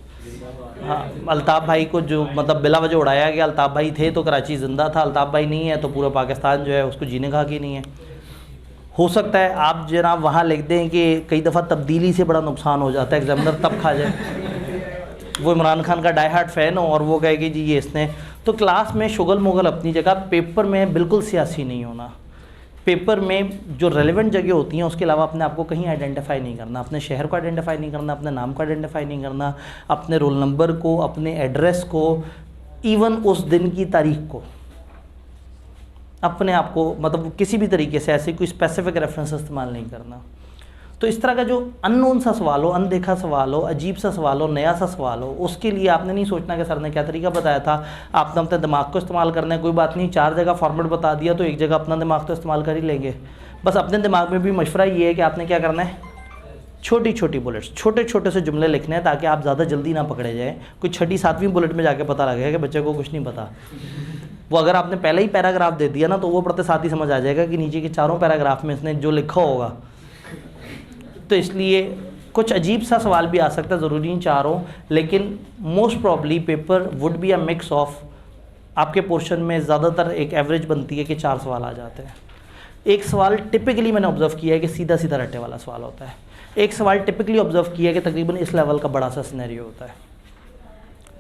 हाँ अल्ताफ़ भाई को जो मतलब बिला वजह उड़ाया गया, अल्ताफ़ भाई थे तो कराची ज़िंदा था, अल्ताफ़ भाई नहीं है तो पूरा पाकिस्तान जो है उसको जीने का हक़ ही नहीं है। हो सकता है आप जनाब वहाँ लिख दें कि कई दफ़ा तब्दीली से बड़ा नुकसान हो जाता है, एग्जामिनर तब खा जाए, वो इमरान खान का डाई हार्ट फ़ैन हो और वो कहे कि जी ये इसने। तो क्लास में शुगल मुगल अपनी जगह, पेपर में बिल्कुल सियासी नहीं होना। पेपर में जो रेलेवेंट जगह होती हैं उसके अलावा अपने आप को कहीं आइडेंटिफाई नहीं करना, अपने शहर को आइडेंटिफाई नहीं करना, अपने नाम को आइडेंटिफाई नहीं करना, अपने रोल नंबर को, अपने एड्रेस को, इवन उस दिन की तारीख को, अपने आप को मतलब किसी भी तरीके से ऐसे कोई स्पेसिफिक रेफरेंस इस्तेमाल नहीं करना। तो इस तरह का जो अननोन सा सवाल हो, अनदेखा सवाल हो, अजीब सा सवाल हो, नया सा सवाल हो, उसके लिए आपने नहीं सोचना कि सर ने क्या तरीका बताया था, आपने अपने दिमाग को इस्तेमाल करना है। कोई बात नहीं, 4 जगह फॉर्मेट बता दिया तो एक जगह अपना दिमाग तो इस्तेमाल कर ही लेंगे। बस अपने दिमाग में भी मशवरा ये है कि आपने क्या करना है, छोटी छोटी बुलेट्स, छोटे छोटे से जुमले लिखने हैं ताकि आप ज़्यादा जल्दी ना पकड़े जाएँ। कोई 6ठी-7वीं बुलेट में जाके पता लगेगा कि बच्चे को कुछ नहीं पता। वो अगर आपने पहले ही पैराग्राफ दे दिया ना तो वो पढ़ते साथ ही समझ आ जाएगा कि नीचे के 4 पैराग्राफ में इसने जो लिखा होगा। तो इसलिए कुछ अजीब सा सवाल भी आ सकता है, ज़रूरी नहीं 4 हो, लेकिन most probably paper would be a mix of. आपके पोर्शन में ज़्यादातर एक एवरेज बनती है कि 4 सवाल आ जाते हैं। एक सवाल टिपिकली मैंने ऑब्ज़र्व किया है कि सीधा सीधा रट्टे वाला सवाल होता है। एक सवाल टिपिकली ऑब्ज़र्व किया है कि तकरीबन इस लेवल का बड़ा सा सिनेरियो होता है।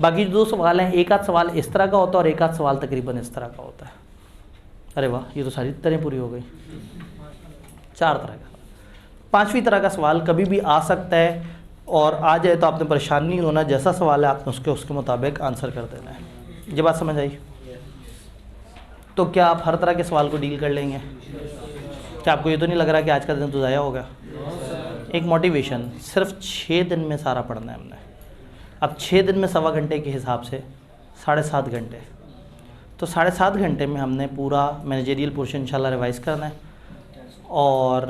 बाकी जो 2 सवाल हैं, एक आध सवाल इस तरह का होता है और एक आध सवाल तकरीबन इस तरह का होता है। अरे वाह, ये तो सारी तरह पूरी हो गई। 4 तरह का। 5वीं तरह का सवाल कभी भी आ सकता है और आ जाए तो आपने परेशान नहीं होना, जैसा सवाल है आपने उसके मुताबिक आंसर कर देना है। ये बात समझ आई? तो क्या आप हर तरह के सवाल को डील कर लेंगे? क्या आपको ये तो नहीं लग रहा कि आज का दिन तो ज़ाया होगा? एक मोटिवेशन, सिर्फ 6 दिन में सारा पढ़ना है हमने। अब 6 दिन में 1.25 घंटे के हिसाब से 7.5 घंटे, तो 7.5 घंटे में हमने पूरा मैनेजरियल पोर्शन इंशाल्लाह रिवाइज़ करना है और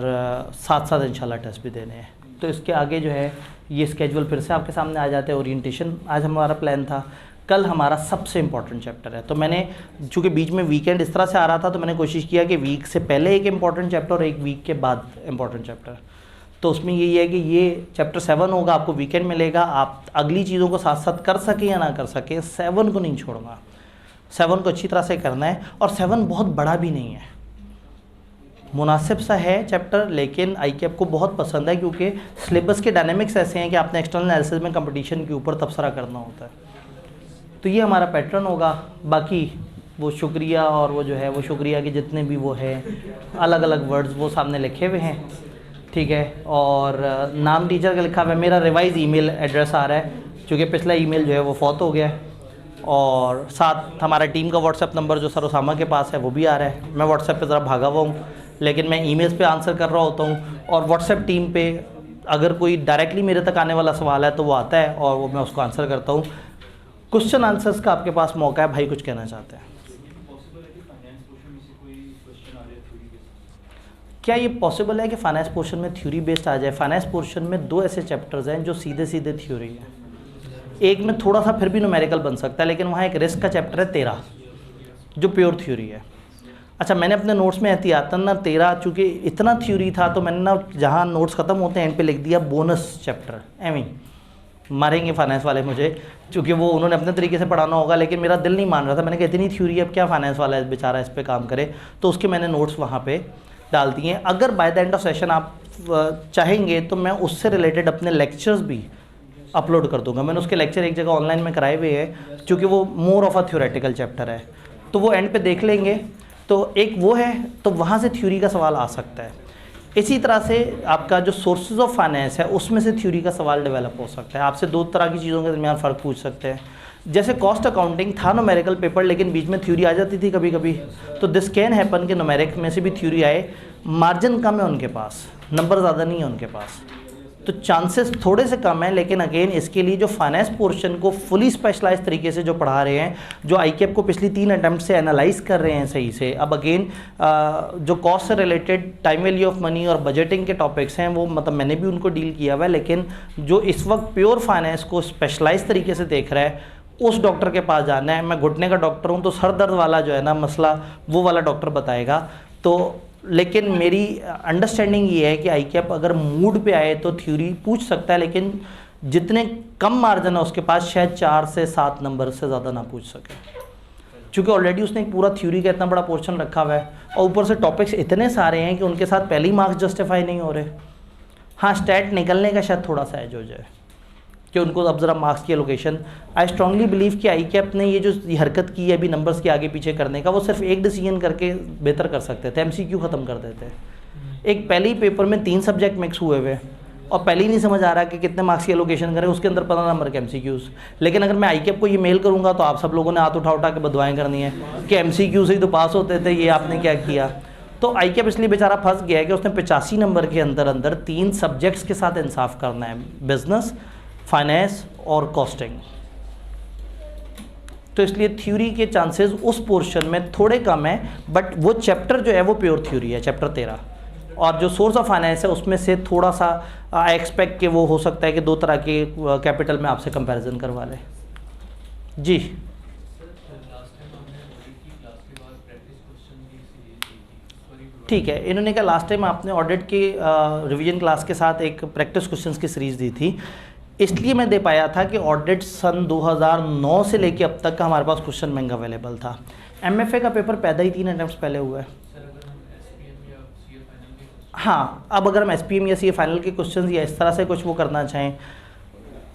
साथ साथ इंशाल्लाह टेस्ट भी देने हैं। तो इसके आगे जो है ये स्केजुअल फिर से आपके सामने आ जाते हैं। ओरिएंटेशन आज हमारा प्लान था, कल हमारा सबसे इम्पॉर्टेंट चैप्टर है। तो मैंने चूँकि बीच में वीकेंड इस तरह से आ रहा था तो मैंने कोशिश किया कि वीक से पहले एक इम्पॉर्टेंट चैप्टर और एक वीक के बाद इम्पॉर्टेंट चैप्टर। तो उसमें यही है कि ये चैप्टर 7 होगा, आपको वीकेंड मिलेगा, आप अगली चीज़ों को साथ साथ कर सकें या ना कर सकें, 7 को नहीं छोड़ना। 7 को अच्छी तरह से करना है और 7 बहुत बड़ा भी नहीं है। मुनासिब सा है चैप्टर, लेकिन ICAP को बहुत पसंद है क्योंकि सिलेबस के डायनेमिक्स ऐसे हैं कि आपने एक्सटर्नल एनालिसिस में कंपटीशन के ऊपर तबसरा करना होता है। तो ये हमारा पैटर्न होगा। बाकी वो शुक्रिया और वो जो है वो शुक्रिया के जितने भी वो है अलग अलग वर्ड्स वो सामने लिखे हुए हैं, ठीक है। और नाम टीचर का लिखा हुआ है। मेरा रिवाइज ईमेल एड्रेस आ रहा है क्योंकि पिछला ईमेल जो है वो फौत हो गया है, और साथ हमारा टीम का व्हाट्सएप नंबर जो सर उसामा के पास है वो भी आ रहा है। मैं व्हाट्सएप पे ज़रा भागा हुआ हूँ, लेकिन मैं ईमेल्स पे आंसर कर रहा होता हूँ, और व्हाट्सएप टीम पे अगर कोई डायरेक्टली मेरे तक आने वाला सवाल है तो वो आता है और वो मैं उसको आंसर करता हूँ। क्वेश्चन आंसर्स का आपके पास मौका है। भाई कुछ कहना चाहते हैं? क्या ये पॉसिबल है कि फाइनेंस पोर्शन में थ्योरी बेस्ड आ जाए? फाइनेंस पोर्शन में 2 ऐसे चैप्टर्स हैं जो सीधे सीधे थ्योरी है। एक में थोड़ा सा फिर भी न्यूमेरिकल बन सकता है, लेकिन वहाँ एक रिस्क का चैप्टर है 13 जो प्योर थ्योरी है। अच्छा, मैंने अपने नोट्स में एहतियातन ना 13, चूँकि इतना थ्योरी था तो मैंने ना जहाँ नोट्स ख़त्म होते हैं एंड पे लिख दिया बोनस चैप्टर। एवं मारेंगे फाइनेंस वाले मुझे, चूँकि वो उन्होंने अपने तरीके से पढ़ाना होगा, लेकिन मेरा दिल नहीं मान रहा था। मैंने कहा इतनी थ्योरी अब क्या फाइनेंस वाला बेचारा इस पर काम करे, तो उसके मैंने नोट्स वहाँ पर डाल दिए हैं। अगर by the end of session आप चाहेंगे तो मैं उससे रिलेटेड अपने लेक्चर्स भी अपलोड कर दूंगा। मैंने उसके लेक्चर एक जगह ऑनलाइन में कराए हुए हैं, क्योंकि वो more of a theoretical chapter है, तो वो एंड पे देख लेंगे। तो एक वो है, तो वहाँ से थ्योरी का सवाल आ सकता है। इसी तरह से आपका जो सोर्सेज ऑफ फाइनेंस है उसमें से थ्योरी का सवाल डेवलप हो सकता है। आपसे 2 तरह की चीज़ों के दरमियान फ़र्क पूछ सकते हैं। जैसे कॉस्ट अकाउंटिंग था न्यूमेरिकल पेपर, लेकिन बीच में थ्योरी आ जाती थी कभी कभी, तो दिस कैन हैपन कि न्यूमेरिक में से भी थ्योरी आए। मार्जिन कम है उनके पास, नंबर ज़्यादा नहीं है उनके पास, तो चांसेस थोड़े से कम है। लेकिन अगेन इसके लिए जो फाइनेंस पोर्शन को फुली स्पेशलाइज तरीके से जो पढ़ा रहे हैं, जो ICAP को पिछली 3 अटैम्प्ट से एनालाइज कर रहे हैं सही से। अब अगेन जो कॉस्ट से related time value of money और बजटिंग के टॉपिक्स हैं वो मतलब मैंने भी उनको डील किया हुआ है, लेकिन जो इस वक्त प्योर फाइनेंस को स्पेशलाइज तरीके से देख रहा है उस डॉक्टर के पास जाना है। मैं घुटने का डॉक्टर हूँ, तो सर दर्द वाला जो है ना मसला वो वाला डॉक्टर बताएगा। तो लेकिन मेरी अंडरस्टैंडिंग ये है कि ICAP अगर मूड पे आए तो थ्योरी पूछ सकता है, लेकिन जितने कम मार्जिन है उसके पास शायद 4 से 7 नंबर से ज़्यादा ना पूछ सके, क्योंकि ऑलरेडी उसने एक पूरा थ्योरी का इतना बड़ा पोर्शन रखा हुआ है, और ऊपर से टॉपिक्स इतने सारे हैं कि उनके साथ पहले ही मार्क्स जस्टिफाई नहीं हो रहे। हाँ, स्टैट निकलने का शायद थोड़ा सा एज हो जाए कि उनको अब ज़रा मार्क्स की एलोकेशन। आई स्ट्रांगली बिलीव कि ICAP ने ये जो हरकत की है अभी नंबर्स के आगे पीछे करने का, वो सिर्फ एक डिसीजन करके बेहतर कर सकते थे, MCQ ख़त्म कर देते। एक पहले ही पेपर में 3 सब्जेक्ट मिक्स हुए हुए और पहले ही नहीं समझ आ रहा कि कितने मार्क्स की एलोकेशन करें, उसके अंदर 15 नंबर के MCQs। लेकिन अगर मैं ICAP को ये मेल करूँगा तो आप सब लोगों ने हाथ उठा के बदवाएँ करनी है कि MCQ से ही तो पास होते थे, ये आपने क्या किया। तो ICAP इसलिए बेचारा फंस गया है कि उसने 85 नंबर के अंदर 3 सब्जेक्ट्स के साथ इंसाफ करना है, बिजनेस, फाइनेंस और कॉस्टिंग। तो इसलिए थ्योरी के चांसेस उस पोर्शन में थोड़े कम है, बट वो चैप्टर जो है वो प्योर थ्योरी है, चैप्टर 13। और जो सोर्स ऑफ फाइनेंस है उसमें से थोड़ा सा आई एक्सपेक्ट कि वो हो सकता है कि 2 तरह के कैपिटल में आपसे कंपैरिजन करवा ले। जी ठीक है, इन्होंने कहा लास्ट टाइम आपने ऑडिट की रिवीजन क्लास के साथ एक प्रैक्टिस क्वेश्चंस की सीरीज़ दी थी, इसलिए मैं दे पाया था कि ऑडिट सन 2009 से लेके अब तक का हमारे पास क्वेश्चन बैंक अवेलेबल था। MFA का पेपर पैदा ही 3 अटैम्प्ट्स पहले हुआ है। हाँ, अब अगर हम SPM या CA फाइनल के क्वेश्चन या इस तरह से कुछ वो करना चाहें,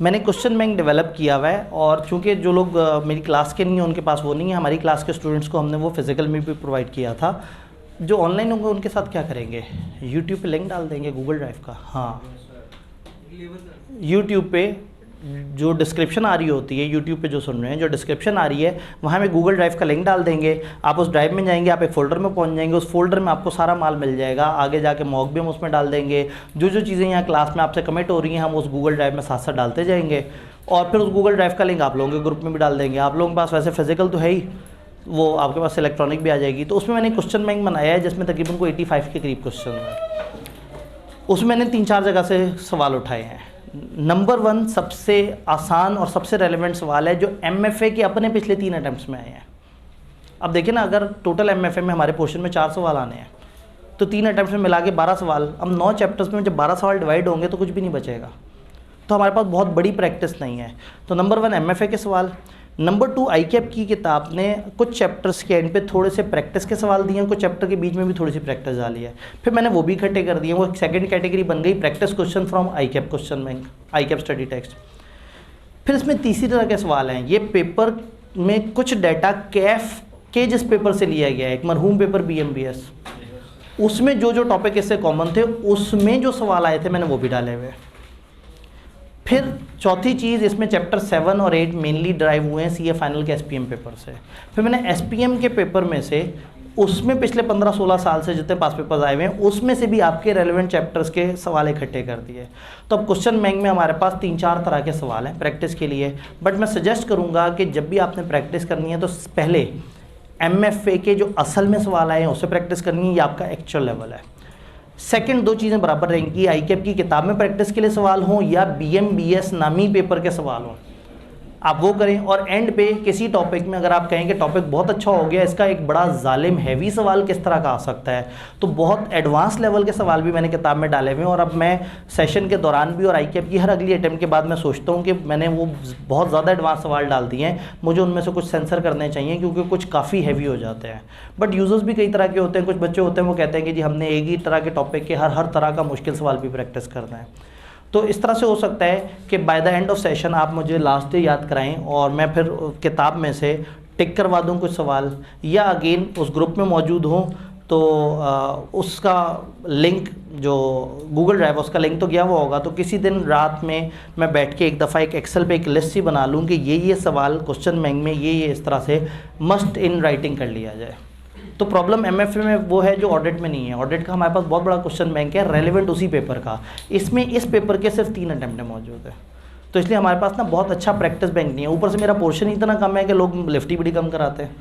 मैंने क्वेश्चन बैंक डेवलप किया हुआ है, और चूँकि जो लोग मेरी क्लास के नहीं हैं उनके पास वो नहीं है, हमारी क्लास के स्टूडेंट्स को हमने वो फिज़िकल में भी प्रोवाइड किया था। जो ऑनलाइन होंगे उनके साथ क्या करेंगे, यूट्यूब पे लिंक डाल देंगे गूगल ड्राइव का। हाँ, यूट्यूब पे जो डिस्क्रिप्शन आ रही होती है, यूट्यूब पे जो सुन रहे हैं, जो डिस्क्रिप्शन आ रही है वहाँ में गूगल ड्राइव का लिंक डाल देंगे। आप उस ड्राइव में जाएंगे, आप एक फ़ोल्डर में पहुँच जाएंगे, उस फोल्डर में आपको सारा माल मिल जाएगा। आगे जाके मॉक भी हम उसमें डाल देंगे, जो जो चीज़ें यहाँ क्लास में आपसे कमेंट हो रही हैं हम उस गूगल ड्राइव में साथ साथ डालते जाएंगे, और फिर उस गूगल ड्राइव का लिंक आप लोगों के ग्रुप में भी डाल देंगे। आप लोगों के पास वैसे फिजिकल तो है ही, वो आपके पास इलेक्ट्रॉनिक भी आ जाएगी। तो उसमें मैंने क्वेश्चन बैंक बनाया है जिसमें तकरीबन को 85 के करीब क्वेश्चन है। उसमें मैंने 3-4 जगह से सवाल उठाए हैं। नंबर 1 सबसे आसान और सबसे रेलेवेंट सवाल है जो MFA के अपने पिछले 3 अटैम्प्ट्स में आए हैं। अब देखिए ना, अगर टोटल MFA में हमारे पोर्शन में 4 सवाल आने हैं तो 3 अटैम्प्ट्स में मिला के 12 सवाल। अब 9 चैप्टर्स में जब 12 सवाल डिवाइड होंगे तो कुछ भी नहीं बचेगा, तो हमारे पास बहुत बड़ी प्रैक्टिस नहीं है। तो नंबर 1 MFA के सवाल, नंबर 2, ICAP की किताब ने कुछ चैप्टर्स के एंड पे थोड़े से प्रैक्टिस के सवाल दिए हैं, कुछ चैप्टर के बीच में भी थोड़ी सी प्रैक्टिस डाली है, फिर मैंने वो भी इकट्ठे कर दिए। वो एक सेकंड कैटेगरी बन गई, practice question from ICAP question bank, ICAP study text. फिर इसमें तीसरी तरह के सवाल हैं। ये पेपर में कुछ डाटा कैफ के जिस पेपर से लिया गया है, एक मरहूम पेपर BMBS, उसमें जो जो टॉपिक इससे कॉमन थे उसमें जो सवाल आए थे मैंने वो भी डाले हुए। फिर चौथी चीज़, इसमें चैप्टर 7 और 8 मेनली ड्राइव हुए हैं CA फाइनल के SPM पेपर से। फिर मैंने SPM के पेपर में से उसमें पिछले 15-16 साल से जितने पास पेपर्स आए हुए हैं उसमें से भी आपके रेलेवेंट चैप्टर्स के सवाल इकट्ठे कर दिए। तो अब क्वेश्चन बैंक में हमारे पास 3-4 तरह के सवाल हैं प्रैक्टिस के लिए, बट मैं सजेस्ट करूँगा कि जब भी आपने प्रैक्टिस करनी है तो पहले MFA के जो असल में सवाल आए हैं उससे प्रैक्टिस करनी है, ये आपका एक्चुअल लेवल है। सेकंड, 2 चीज़ें बराबर रहेंगी, ICAP की किताब में प्रैक्टिस के लिए सवाल हों या BMBS नामी पेपर के सवाल हों, आप वो करें। और एंड पे किसी टॉपिक में अगर आप कहें कि टॉपिक बहुत अच्छा हो गया, इसका एक बड़ा जालिम हैवी सवाल किस तरह का आ सकता है, तो बहुत एडवांस लेवल के सवाल भी मैंने किताब में डाले हुए हैं। और अब मैं सेशन के दौरान भी और ICAP की हर अगली अटैम्प्ट के बाद मैं सोचता हूँ कि मैंने वो बहुत ज़्यादा एडवांस सवाल डाल दिए हैं, मुझे उनमें से कुछ सेंसर करने चाहिए क्योंकि कुछ काफ़ी हैवी हो जाते हैं। बट यूज़र्स भी कई तरह के होते हैं, कुछ बच्चे होते हैं वो कहते हैं कि जी हमने एक ही तरह के टॉपिक के हर तरह का मुश्किल सवाल भी प्रैक्टिस करना है। तो इस तरह से हो सकता है कि by the end of session आप मुझे लास्ट डे याद कराएं और मैं फिर किताब में से टिक करवा दूं कुछ सवाल, या अगेन उस ग्रुप में मौजूद हूं तो उसका लिंक जो गूगल ड्राइव उसका लिंक तो गया हुआ होगा, तो किसी दिन रात में मैं बैठ के एक दफ़ा एक एक्सेल पे एक लिस्ट सी बना लूँ कि ये सवाल क्वेश्चन बैंक में ये इस तरह से मस्ट इन राइटिंग कर लिया जाए। तो प्रॉब्लम MFA में वो है जो ऑडिट में नहीं है। ऑडिट का हमारे पास बहुत बड़ा क्वेश्चन बैंक है रेलेवेंट उसी पेपर का, इसमें इस पेपर के सिर्फ 3 अटैम्प्ट मौजूद है, तो इसलिए हमारे पास ना बहुत अच्छा प्रैक्टिस बैंक नहीं है। ऊपर से मेरा पोर्शन इतना कम है कि लोग लिफ्टी बड़ी कम कराते हैं,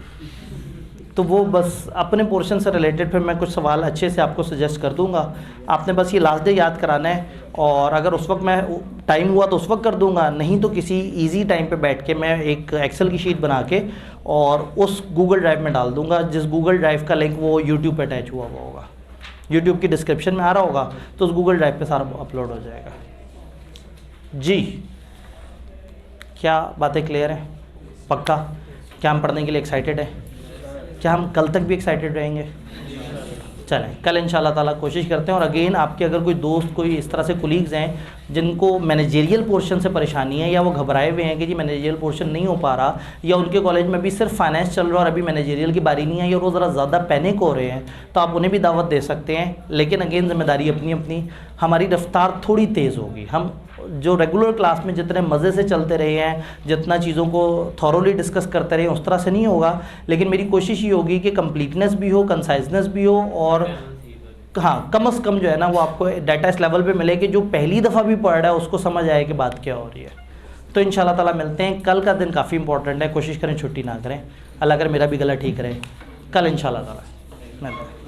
तो वो बस अपने पोर्शन से रिलेटेड फिर मैं कुछ सवाल अच्छे से आपको सजेस्ट कर दूंगा। आपने बस ये लास्ट डे याद कराना है, और अगर उस वक्त मैं टाइम हुआ तो उस वक्त कर दूंगा, नहीं तो किसी इजी टाइम पे बैठ के मैं एक एक्सेल की शीट बना के और उस गूगल ड्राइव में डाल दूंगा, जिस गूगल ड्राइव का लिंक वो यूट्यूब पे अटैच हुआ होगा, यूट्यूब की डिस्क्रिप्शन में आ रहा होगा, तो उस गूगल ड्राइव पे सारा अपलोड हो जाएगा। जी, क्या बातें क्लियर हैं? पक्का? क्या हम पढ़ने के लिए एक्साइटेड हैं? क्या हम कल तक भी एक्साइटेड रहेंगे? चलें, कल इंशाल्लाह ताला कोशिश करते हैं। और अगेन आपके अगर कोई दोस्त, कोई इस तरह से कोलीग्स हैं जिनको मैनेजेरियल पोर्शन से परेशानी है, या वो घबराए हुए हैं कि जी मैनेजेरियल पोर्शन नहीं हो पा रहा, या उनके कॉलेज में भी सिर्फ फाइनेंस चल रहा है और अभी मैनेजेरियल की बारी नहीं आई और वो ज़रा ज़्यादा पैनिक हो रहे हैं, तो आप उन्हें भी दावत दे सकते हैं। लेकिन अगेन ज़िम्मेदारी अपनी अपनी, हमारी रफ्तार थोड़ी तेज़ होगी। हम जो रेगुलर क्लास में जितने मज़े से चलते रहे हैं, जितना चीज़ों को थॉरोली डिस्कस करते रहे, उस तरह से नहीं होगा, लेकिन मेरी कोशिश ये होगी कि कंप्लीटनेस भी हो, कंसाइजनेस भी हो, और हाँ कम से कम जो है ना वो आपको डाटा इस लेवल पे मिले कि जो पहली दफ़ा भी पढ़ रहा है उसको समझ आए कि बात क्या हो रही है। तो इंशाल्लाह ताला मिलते हैं। कल का दिन काफ़ी इंपॉर्टेंट है, कोशिश करें छुट्टी ना करें, अल्लाह करे मेरा भी गला ठीक रहे। कल इंशाल्लाह ताला मिलते हैं।